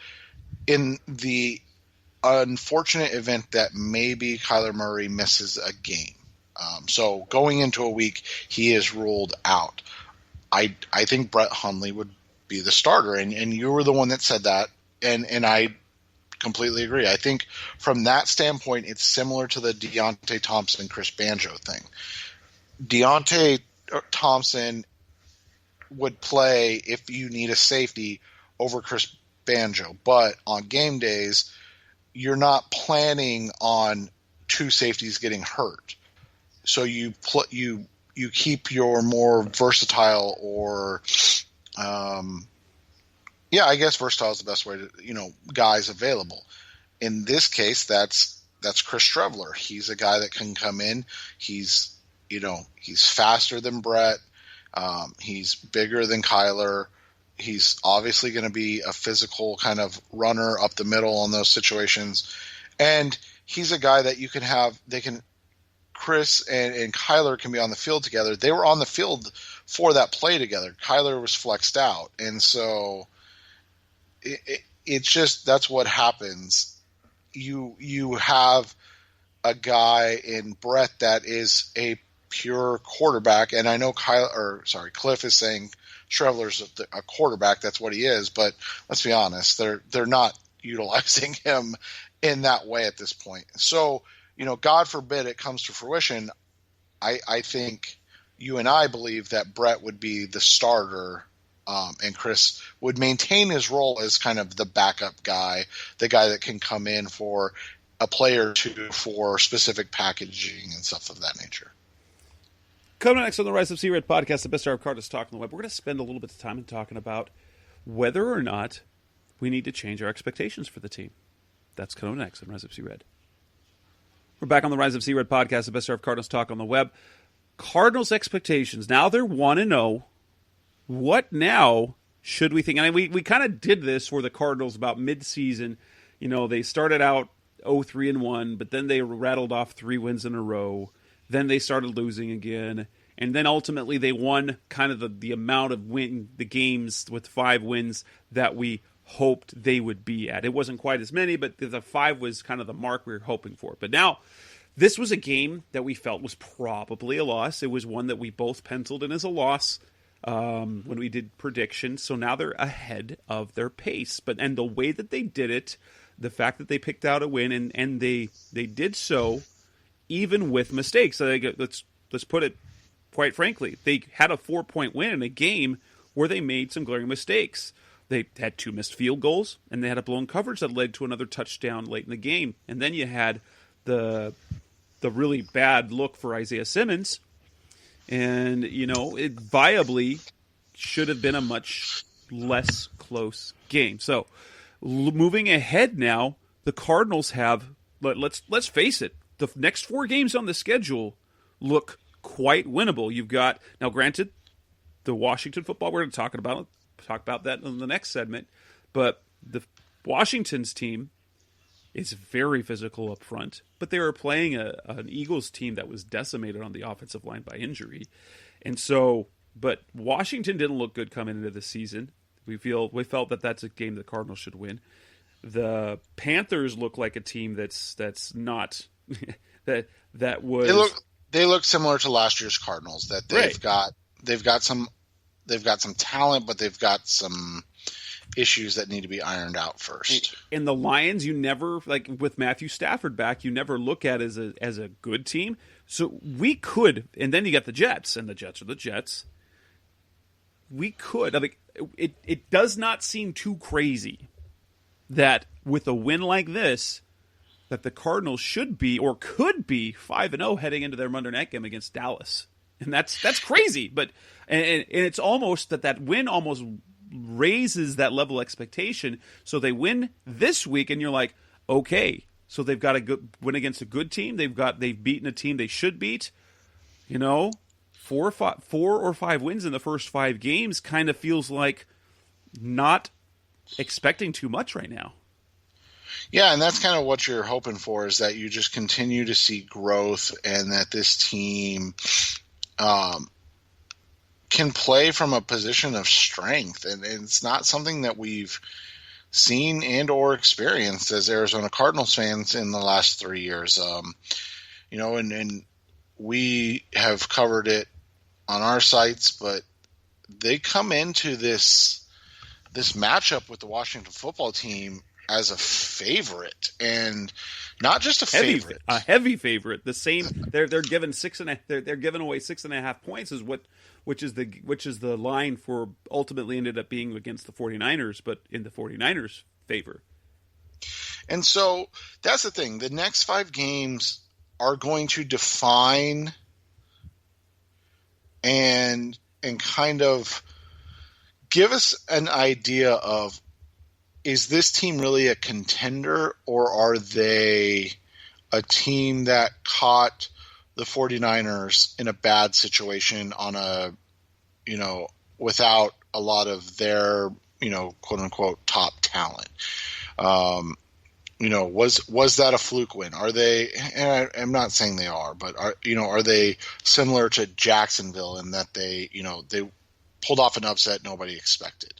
Speaker 3: in the unfortunate event that maybe Kyler Murray misses a game, so going into a week he is ruled out, I think Brett Hundley would be the starter, and you were the one that said that, and I completely agree. I think from that standpoint, it's similar to the Deontay Thompson, Chris Banjo thing. Deontay Thompson would play if you need a safety over Chris Banjo, but on game days, you're not planning on two safeties getting hurt. So you keep your more versatile or I guess versatile is the best way to, guys available. In this case, that's Chris Streveler. He's a guy that can come in. He's faster than Brett. He's bigger than Kyler. He's obviously going to be a physical kind of runner up the middle in those situations. And he's a guy that you can have, Chris and Kyler can be on the field together. They were on the field for that play together. Kyler was flexed out. And so it's just, that's what happens. You have a guy in Brett that is a pure quarterback, and I know Cliff is saying Streveler's a quarterback. That's what he is, but let's be honest, they're not utilizing him in that way at this point. So, God forbid it comes to fruition. I think you and I believe that Brett would be the starter, and Chris would maintain his role as kind of the backup guy, the guy that can come in for a play or two for specific packaging and stuff of that nature.
Speaker 2: Coming next on the Rise of C-Red podcast, the best hour of Cardinals talk on the web, we're going to spend a little bit of time in talking about whether or not we need to change our expectations for the team. That's coming next on Rise of C-Red. We're back on the Rise of C-Red podcast, the best hour of Cardinals talk on the web. Cardinals expectations. Now they're 1-0. What now should we think? I mean, we kind of did this for the Cardinals about mid-season. They started out 0-3-1, but then they rattled off 3 wins in a row. Then they started losing again, and then ultimately they won kind of the amount of the games with 5 wins that we hoped they would be at. It wasn't quite as many, but the 5 was kind of the mark we were hoping for. But now, this was a game that we felt was probably a loss. It was one that we both penciled in as a loss when we did predictions. So now they're ahead of their pace. And the way that they did it, the fact that they picked out a win, and they did so even with mistakes. So let's put it quite frankly. They had a 4-point win in a game where they made some glaring mistakes. They had 2 missed field goals, and they had a blown coverage that led to another touchdown late in the game. And then you had the really bad look for Isaiah Simmons, and it viably should have been a much less close game. So moving ahead now, the Cardinals have, let's face it, the next 4 games on the schedule look quite winnable. You've got, now granted, the Washington football, we're going to talk about that in the next segment, but the Washington's team is very physical up front, but they were playing an Eagles team that was decimated on the offensive line by injury. And so, but Washington didn't look good coming into the season. We felt that that's a game the Cardinals should win. The Panthers look like a team that's not that was
Speaker 3: they look similar to last year's Cardinals, that they've got some talent, but they've got some issues that need to be ironed out first.
Speaker 2: And the Lions, you never, like with Matthew Stafford back, you never look at as a good team. So we could, and then you got the Jets, and the Jets are the Jets. We could, it does not seem too crazy that with a win like this, that the Cardinals should be or could be 5-0 heading into their Monday night game against Dallas. And that's crazy, but and it's almost that win almost raises that level of expectation. So they win this week, and you're like, okay, so they've got a good win against a good team. They've beaten a team they should beat. 4 or 5 wins in the first 5 games kind of feels like not expecting too much right now.
Speaker 3: Yeah, and that's kind of what you're hoping for, is that you just continue to see growth, and that this team can play from a position of strength. And it's not something that we've seen and or experienced as Arizona Cardinals fans in the last 3 years. And we have covered it on our sites, but they come into this matchup with the Washington football team as a favorite, and not just a
Speaker 2: heavy favorite. The same, they're given they're giving away 6.5 points which is the line for ultimately ended up being against the 49ers, but in the 49ers' favor.
Speaker 3: And so that's the thing. The next 5 games are going to define and kind of give us an idea of, is this team really a contender, or are they a team that caught the 49ers in a bad situation on without a lot of their, quote unquote top talent? Was that a fluke win? Are they, and I'm not saying they are, but are they similar to Jacksonville in that they pulled off an upset nobody expected?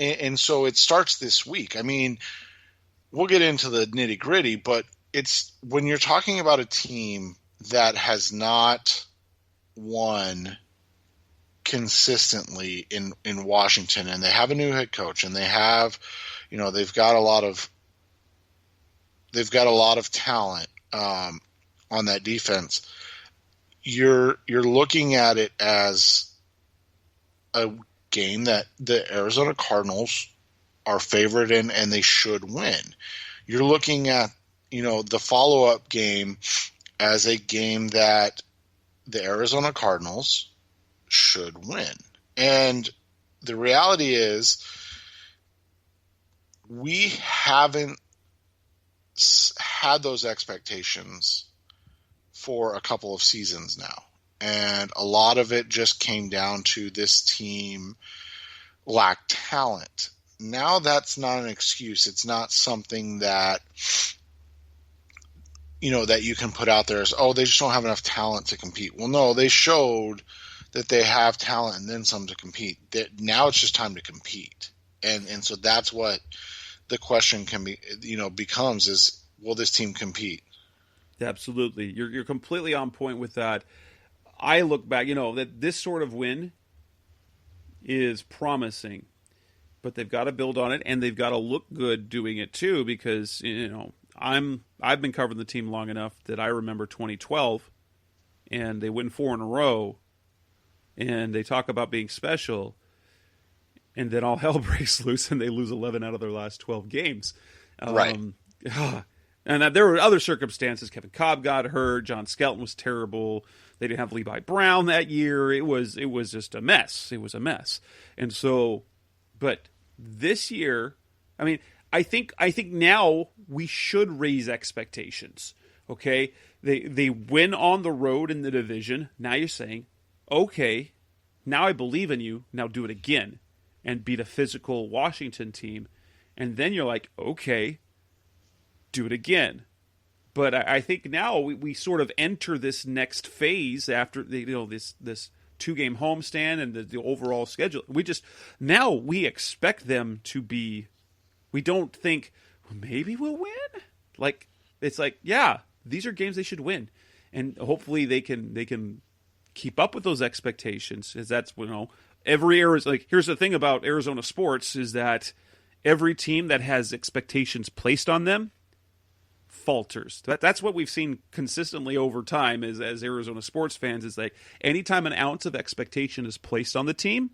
Speaker 3: And so it starts this week. I mean, we'll get into the nitty gritty, but it's when you're talking about a team that has not won consistently in Washington, and they have a new head coach, and they have, they've got a lot of talent on that defense. You're looking at it as a game that the Arizona Cardinals are favored in, and they should win. You're looking at, the follow-up game as a game that the Arizona Cardinals should win. And the reality is, we haven't had those expectations for a couple of seasons now. And a lot of it just came down to this team lacked talent. Now that's not an excuse. It's not something that, that you can put out there as, they just don't have enough talent to compete. Well, no, they showed that they have talent and then some to compete. Now it's just time to compete. And so that's what the question becomes is, will this team compete?
Speaker 2: Absolutely. You're completely on point with that. I look back, that this sort of win is promising, but they've got to build on it, and they've got to look good doing it too, because, I've been covering the team long enough that I remember 2012, and they win 4 in a row, and they talk about being special, and then all hell breaks loose, and they lose 11 out of their last 12 games.
Speaker 3: Right.
Speaker 2: And there were other circumstances. Kevin Cobb got hurt. John Skelton was terrible. They didn't have Levi Brown that year. It was just a mess. It was a mess. And so, but this year, I think now we should raise expectations. Okay, they win on the road in the division. Now you're saying, okay, now I believe in you. Now do it again and beat a physical Washington team. And then you're like, okay, do it again. But I think now we sort of enter this next phase after this 2-game homestand and the overall schedule. We expect them to be. We don't think, well, maybe we'll win. It's like, yeah, these are games they should win, and hopefully they can keep up with those expectations. As that's every Arizona. Here's the thing about Arizona sports is that every team that has expectations placed on them falters. That's what we've seen consistently over time as Arizona sports fans, is like anytime an ounce of expectation is placed on the team,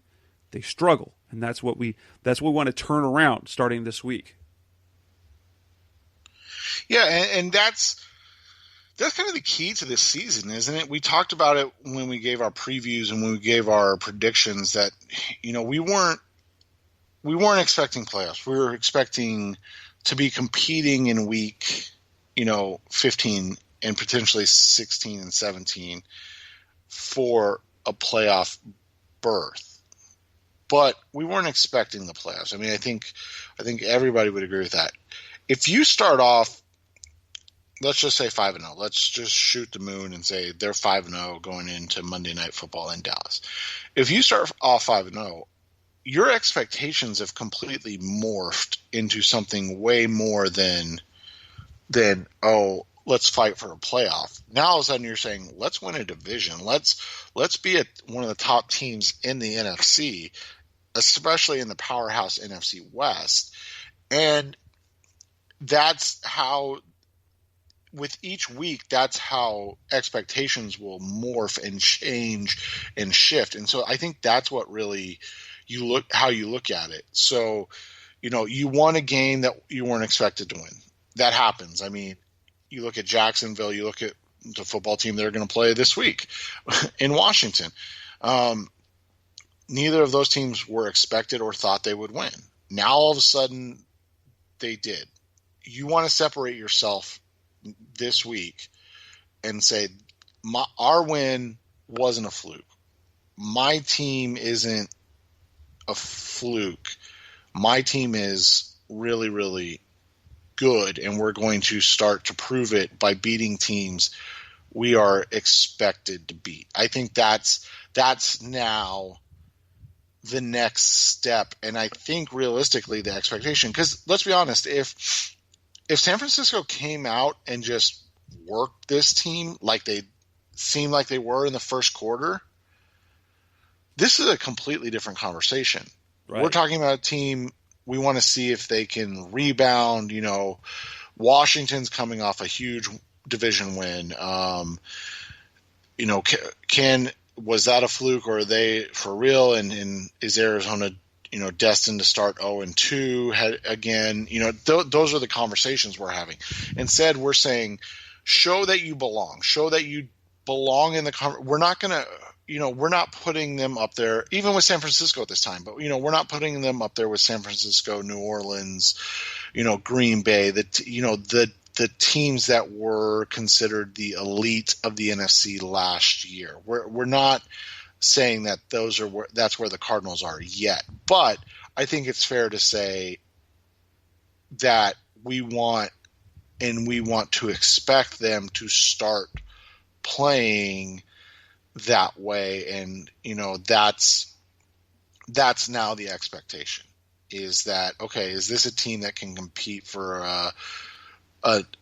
Speaker 2: they struggle. And that's what we want to turn around starting this week.
Speaker 3: Yeah, and that's kind of the key to this season, isn't it? We talked about it when we gave our previews and when we gave our predictions that we weren't expecting playoffs. We were expecting to be competing in week 15 and potentially 16 and 17 for a playoff berth. But we weren't expecting the playoffs. I think everybody would agree with that. If you start off, let's just say 5-0. Let's just shoot the moon and say they're 5-0 going into Monday Night Football in Dallas. If you start off 5-0, your expectations have completely morphed into something way more than let's fight for a playoff. Now all of a sudden you're saying, let's win a division. Let's be one of the top teams in the NFC, especially in the powerhouse NFC West. And that's how, with each week, that's how expectations will morph and change and shift. And so I think that's what really how you look at it. So, you won a game that you weren't expected to win. That happens. You look at Jacksonville, you look at the football team they're going to play this week in Washington. Neither of those teams were expected or thought they would win. Now all of a sudden they did. You want to separate yourself this week and say, our win wasn't a fluke. My team isn't a fluke. My team is really, really good, and we're going to start to prove it by beating teams we are expected to beat. I think that's now the next step, and I think realistically the expectation, because let's be honest, if San Francisco came out and just worked this team like they seemed like they were in the first quarter, this is a completely different conversation. Right. We're talking about a team. We want to see if they can rebound. Washington's coming off a huge division win. Was that a fluke, or are they for real? And is Arizona, destined to start 0-2 again? Those are the conversations we're having. Instead, we're saying, show that you belong. Show that you belong in the. We're not going to. We're not putting them up there, even with San Francisco at this time, but, we're not putting them up there with San Francisco, New Orleans, Green Bay, the teams that were considered the elite of the NFC last year. We're not saying that that's where the Cardinals are yet, but I think it's fair to say that we want to expect them to start playing that way, and that's now the expectation is that, okay, is this a team that can compete for a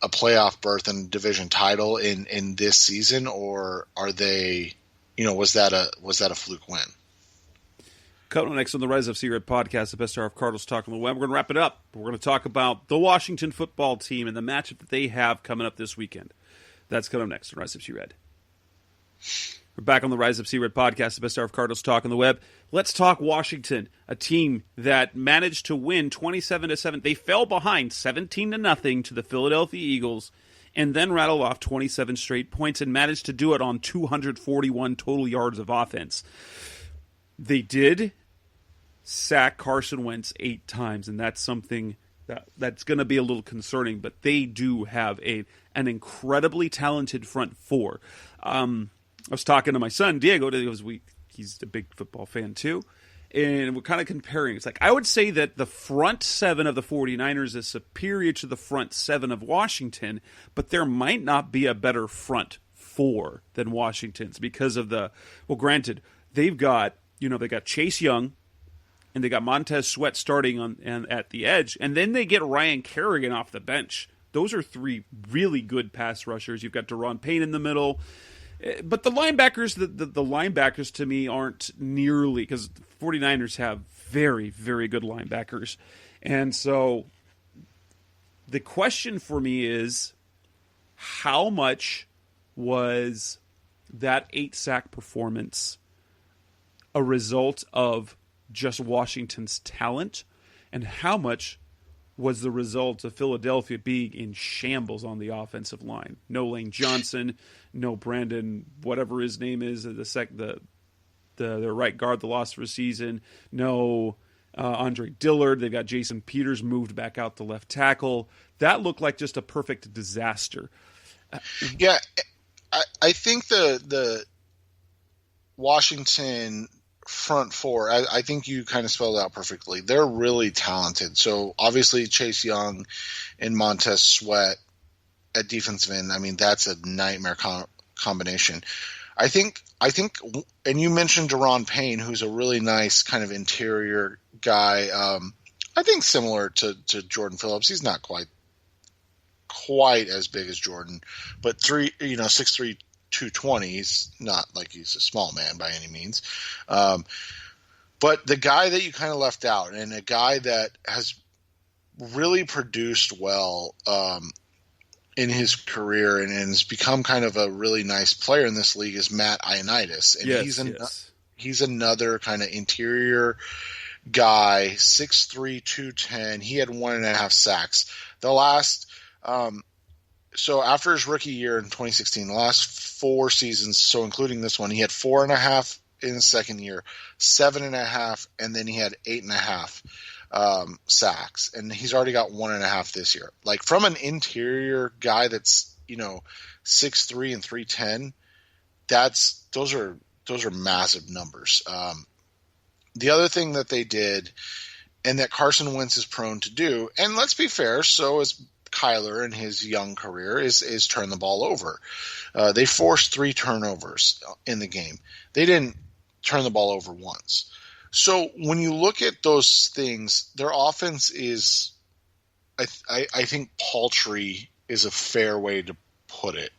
Speaker 3: playoff berth and division title in this season, or are they, was that a fluke win?
Speaker 2: Coming up next on the Rise Up Sea Red podcast, the best hour of Cardinals talk on the web. We're going to wrap it up. We're going to talk about the Washington football team and the matchup that they have coming up this weekend. That's coming up next on Rise Up Sea Red. We're back on the Rise Up Sea Red podcast, the best hour of Cardinals talk on the web. Let's talk Washington, a team that managed to win 27-7. They fell behind 17-0 to the Philadelphia Eagles and then rattled off 27 straight points and managed to do it on 241 total yards of offense. They did sack Carson Wentz 8 times, and that's something that's going to be a little concerning, but they do have an incredibly talented front four. I was talking to my son, Diego, he's a big football fan too, and we're kind of comparing. It's like, I would say that the front seven of the 49ers is superior to the front seven of Washington, but there might not be a better front four than Washington's because of granted, they've got Chase Young, and they got Montez Sweat starting at the edge, and then they get Ryan Kerrigan off the bench. Those are 3 really good pass rushers. You've got Deron Payne in the middle. But the linebackers, the linebackers to me aren't nearly, because the 49ers have very, very good linebackers. And so the question for me is, how much was that 8-sack performance a result of just Washington's talent, and how much was the result of Philadelphia being in shambles on the offensive line? No Lane Johnson, no Brandon, whatever his name is, the right guard, the loss for a season. No Andre Dillard. They've got Jason Peters moved back out to left tackle. That looked like just a perfect disaster.
Speaker 3: Yeah, I think the Washington front four, I think you kind of spelled it out perfectly. They're really talented. So obviously Chase Young and Montez Sweat at defensive end, I mean, that's a nightmare combination. I think, and you mentioned Deron Payne, who's a really nice kind of interior guy. I think similar to Jordan Phillips. He's not quite as big as Jordan, but 6'3", 220. He's not like he's a small man by any means. But the guy that you kind of left out, and a guy that has really produced well in his career and has become kind of a really nice player in this league, is Matt Ioannidis. And he's another kind of interior guy, 6'3", 210. He had 1.5 sacks. The last so after his rookie year in 2016, the last 4 seasons, so including this one, he had 4.5 in the second year, 7.5, and then he had 8.5 sacks, and he's already got 1.5 this year. Like, from an interior guy that's 6'3" and 310, those are massive numbers. The other thing that they did, and that Carson Wentz is prone to do, and let's be fair, so is Kyler in his young career, is turn the ball over. They forced 3 turnovers in the game. They didn't turn the ball over once. So when you look at those things, their offense is, I think, paltry is a fair way to put it.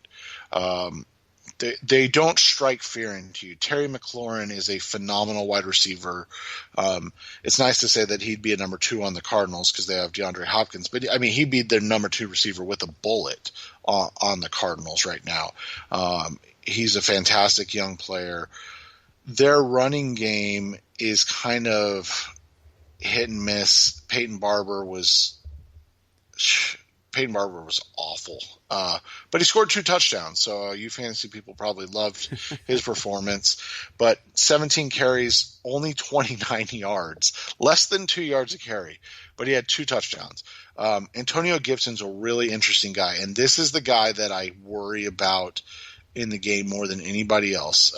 Speaker 3: They don't strike fear into you. Terry McLaurin is a phenomenal wide receiver. It's nice to say that he'd be a number 2 on the Cardinals because they have DeAndre Hopkins. But, I mean, he'd be their number 2 receiver with a bullet on the Cardinals right now. He's a fantastic young player. Their running game is kind of hit and miss. Peyton Barber was awful. But he scored 2 touchdowns, so you fantasy people probably loved his performance. But 17 carries, only 29 yards, less than 2 yards a carry, but he had 2 touchdowns. Antonio Gibson's a really interesting guy, and this is the guy that I worry about in the game more than anybody else,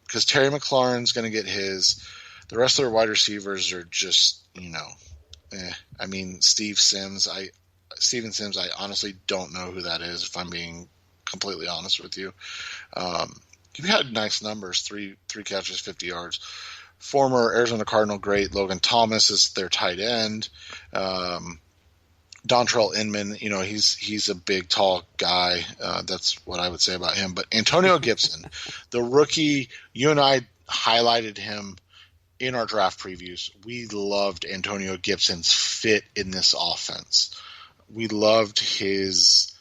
Speaker 3: because Terry McLaurin's going to get his. The rest of their wide receivers are just, I mean, Steven Sims, I honestly don't know who that is, if I'm being completely honest with you. He had nice numbers, three catches, 50 yards. former Arizona Cardinal great Logan Thomas is their tight end. Dontrell Inman, he's a big, tall guy. That's what I would say about him. But Antonio Gibson, the rookie, you and I highlighted him in our draft previews. We loved Antonio Gibson's fit in this offense. We loved his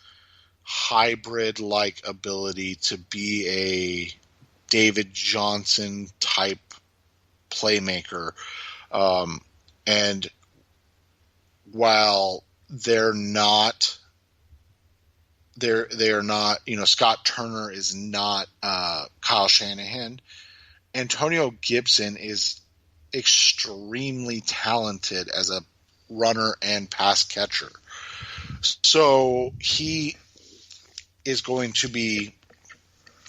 Speaker 3: hybrid-like ability to be a David Johnson type playmaker. And while they're not, Scott Turner is not Kyle Shanahan, Antonio Gibson is extremely talented as a runner and pass catcher. So he is going to be,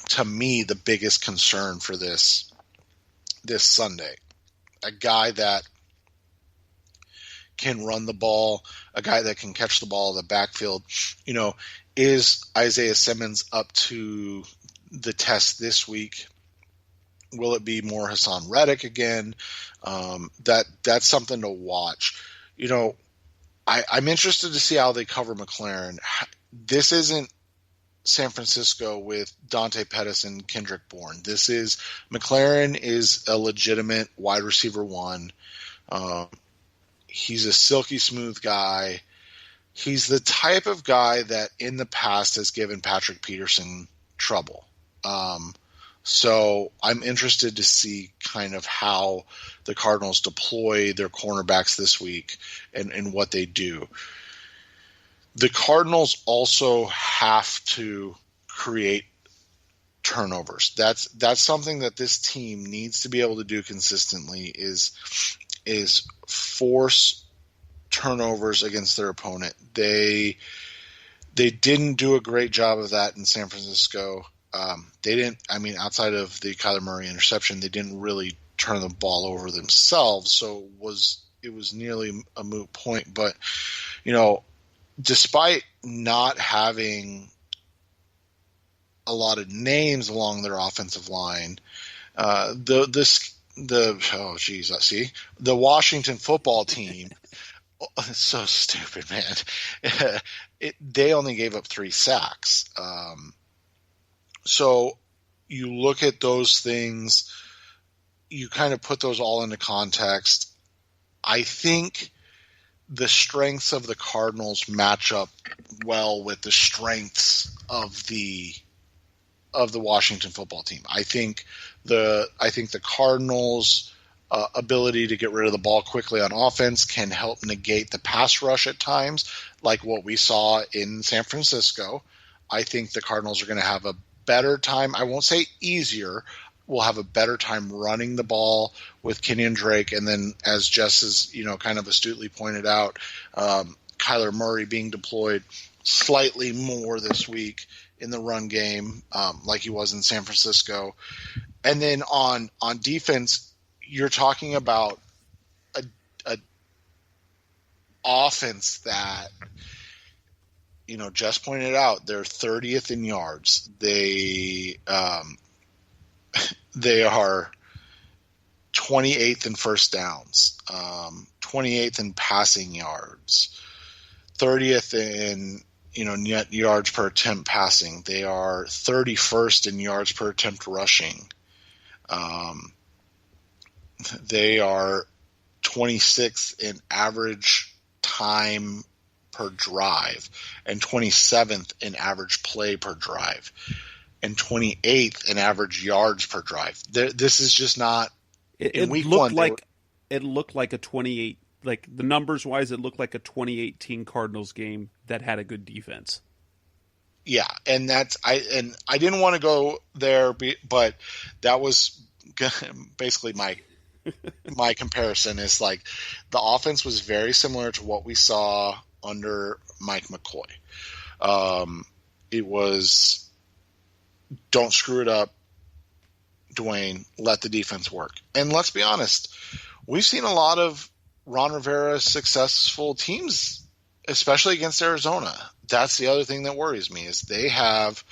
Speaker 3: to me, the biggest concern for this Sunday. A guy that can run the ball, a guy that can catch the ball in the backfield. Is Isaiah Simmons up to the test this week? Will it be more Hassan Reddick again? That's something to watch. I'm interested to see how they cover McLaren. This isn't San Francisco with Dante Pettis and Kendrick Bourne. McLaren is a legitimate wide receiver one. He's a silky smooth guy. He's the type of guy that in the past has given Patrick Peterson trouble. So I'm interested to see kind of how the Cardinals deploy their cornerbacks this week and what they do. The Cardinals also have to create turnovers. That's something that this team needs to be able to do consistently is force turnovers against their opponent. They didn't do a great job of that in San Francisco. Outside of the Kyler Murray interception, they didn't really turn the ball over themselves, so it was nearly a moot point. But, despite not having a lot of names along their offensive line, the Washington football team, it's so stupid, man. They only gave up 3 sacks. So you look at those things, you kind of put those all into context. I think the strengths of the Cardinals match up well with the strengths of the Washington football team. I think the Cardinals' ability to get rid of the ball quickly on offense can help negate the pass rush at times, like what we saw in San Francisco. I think the Cardinals are going to have a better time. I won't say easier. We'll have a better time running the ball with Kenyon Drake, and then, as Jess has kind of astutely pointed out, Kyler Murray being deployed slightly more this week in the run game, like he was in San Francisco. And then on defense, you're talking about a offense that, Jess pointed out, they're 30th in yards. They are 28th in first downs, 28th in passing yards, 30th in net yards per attempt passing. They are 31st in yards per attempt rushing. They are 26th in average time per drive and 27th in average play per drive and 28th in average yards per drive. This is just not.
Speaker 2: It looked like a 28. Like the numbers wise, it looked like a 2018 Cardinals game that had a good defense.
Speaker 3: Yeah, and I didn't want to go there, but that was basically my comparison. Is like the offense was very similar to what we saw under Mike McCoy. It was, don't screw it up, Dwayne, let the defense work. And let's be honest, we've seen a lot of Ron Rivera's successful teams, especially against Arizona. That's the other thing that worries me, is they have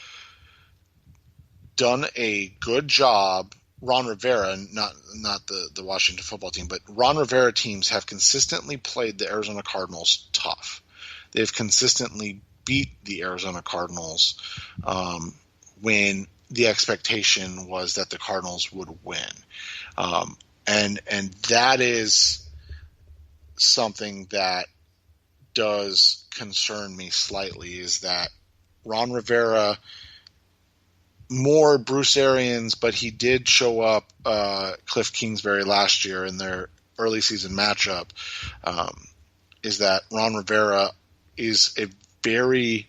Speaker 3: done a good job Ron Rivera, not the Washington football team, but Ron Rivera teams have consistently played the Arizona Cardinals tough. They've consistently beat the Arizona Cardinals when the expectation was that the Cardinals would win. And that is something that does concern me slightly, is that Ron Rivera, more Bruce Arians, but he did show up Cliff Kingsbury last year in their early season matchup, is that Ron Rivera is a very,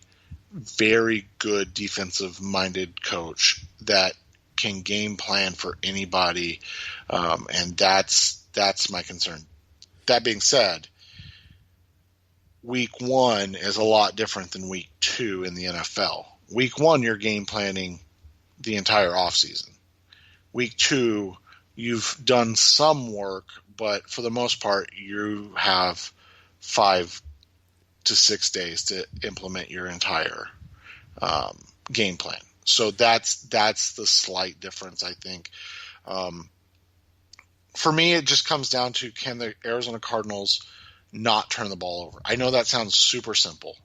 Speaker 3: very good defensive-minded coach that can game plan for anybody, and that's my concern. That being said, week 1 is a lot different than week 2 in the NFL. Week 1, you're game planning the entire offseason. Week 2, you've done some work, but for the most part, you have 5 to 6 days to implement your entire game plan. So that's the slight difference, I think. For me, it just comes down to, can the Arizona Cardinals not turn the ball over? I know that sounds super simple.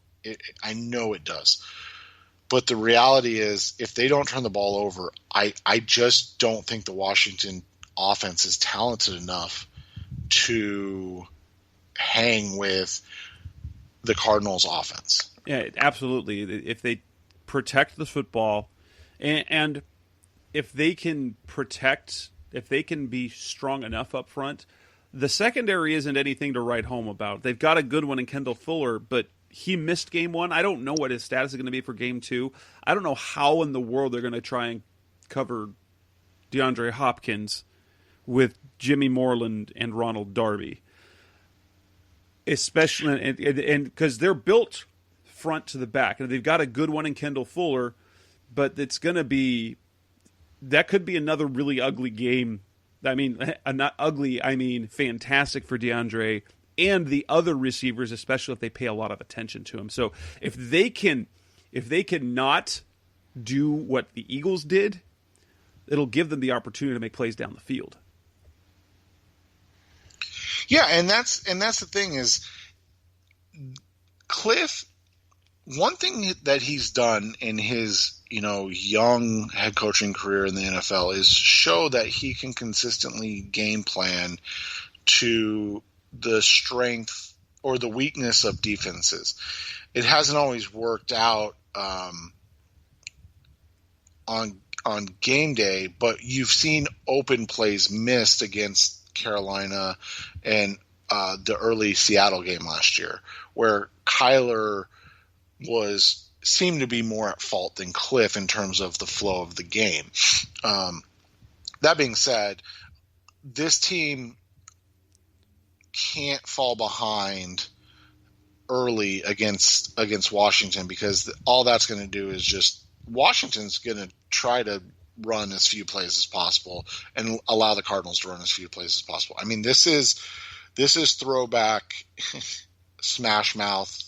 Speaker 3: I know it does. But the reality is, if they don't turn the ball over, I just don't think the Washington offense is talented enough to hang with the Cardinals offense.
Speaker 2: Yeah, absolutely. If they protect the football, and if they can be strong enough up front, the secondary isn't anything to write home about. They've got a good one in Kendall Fuller, but he missed game 1. I don't know what his status is going to be for game 2. I don't know how in the world they're going to try and cover DeAndre Hopkins with Jimmy Moreland and Ronald Darby. Especially, and because they're built front to the back, and they've got a good one in Kendall Fuller, but it's going to be, that could be another really ugly game. I mean, not ugly, I mean fantastic for DeAndre and the other receivers, especially if they pay a lot of attention to him. So if they can not do what the Eagles did, it'll give them the opportunity to make plays down the field.
Speaker 3: Yeah, and that's the thing is, Cliff, one thing that he's done in his, young head coaching career in the NFL is show that he can consistently game plan to the strength or the weakness of defenses. It hasn't always worked out on game day, but you've seen open plays missed against Carolina and the early Seattle game last year, where Kyler seemed to be more at fault than Cliff in terms of the flow of the game. That being said, this team can't fall behind early against Washington, because all that's going to do is just, Washington's going to try to run as few plays as possible and allow the Cardinals to run as few plays as possible. I mean, this is throwback smash mouth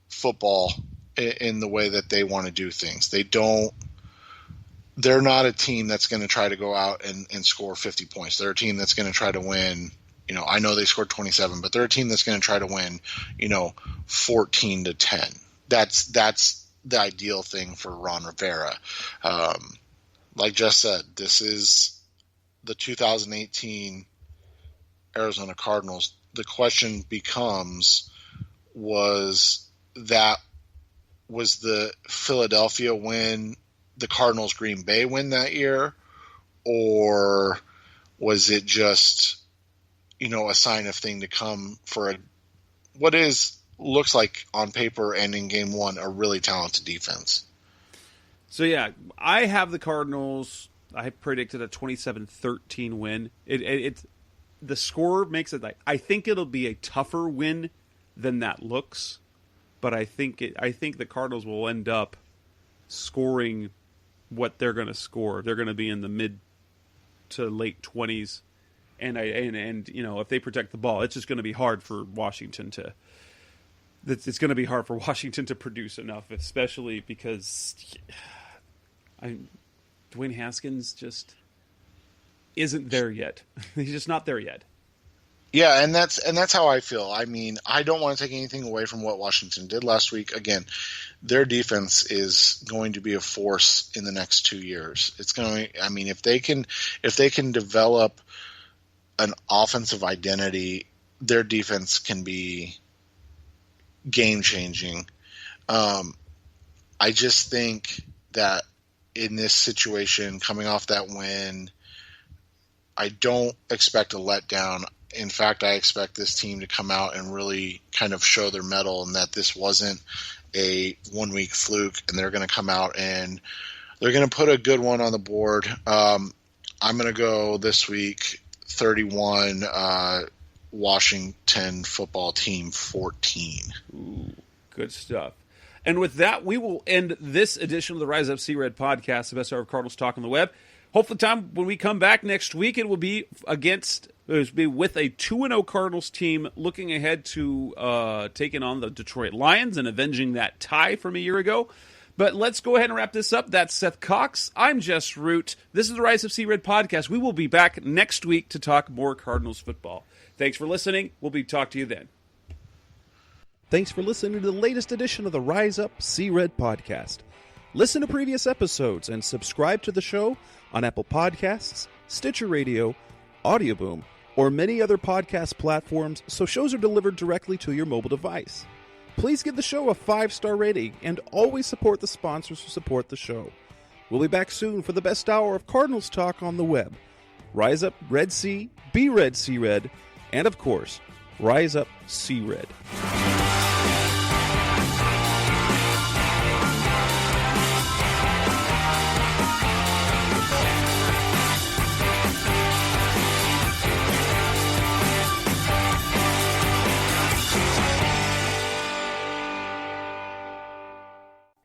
Speaker 3: football in the way that they want to do things. They're not a team that's going to try to go out and score 50 points. They're a team that's going to try to win. I know they scored 27, but they're a team that's going to try to win, 14-10. That's the ideal thing for Ron Rivera. Like Jess said, this is the 2018 Arizona Cardinals. The question becomes, was the Philadelphia win the Cardinals Green Bay win that year, or was it just a sign of thing to come for looks like on paper and in game 1 a really talented defense?
Speaker 2: So yeah, I have the Cardinals. I predicted a 27-13 win. The score makes it like, I think it'll be a tougher win than that looks, but I think the Cardinals will end up scoring what they're going to score. They're going to be in the mid to late 20s. And if they protect the ball, it's just going to be hard for Washington to. It's going to be hard for Washington to produce enough, especially because Dwayne Haskins just isn't there yet. He's just not there yet.
Speaker 3: Yeah, and that's how I feel. I mean, I don't want to take anything away from what Washington did last week. Again, their defense is going to be a force in the next 2 years. It's going to, I mean, if they can develop an offensive identity, their defense can be game changing. I just think that in this situation, coming off that win, I don't expect a letdown. In fact, I expect this team to come out and really kind of show their mettle, and that this wasn't a 1 week fluke, and they're going to come out and they're going to put a good one on the board. I'm going to go this week 31, Washington football team 14.
Speaker 2: Ooh, good stuff. And with that, we will end this edition of the Rise Up Sea Red podcast, the best hour of Cardinals talk on the web. Hopefully, time when we come back next week, it will be with a 2-0 Cardinals team looking ahead to taking on the Detroit Lions and avenging that tie from a year ago. But let's go ahead and wrap this up. That's Seth Cox. I'm Jess Root. This is the Rise of Sea Red podcast. We will be back next week to talk more Cardinals football. Thanks for listening. We'll be talk to you then. Thanks for listening to the latest edition of the Rise Up Sea Red podcast. Listen to previous episodes and subscribe to the show on Apple Podcasts, Stitcher Radio, Audioboom, or many other podcast platforms so shows are delivered directly to your mobile device. Please give the show a 5-star rating and always support the sponsors who support the show. We'll be back soon for the best hour of Cardinals talk on the web. Rise up Red Sea, be Red Sea Red, and of course, Rise Up Sea Red.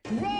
Speaker 4: Run!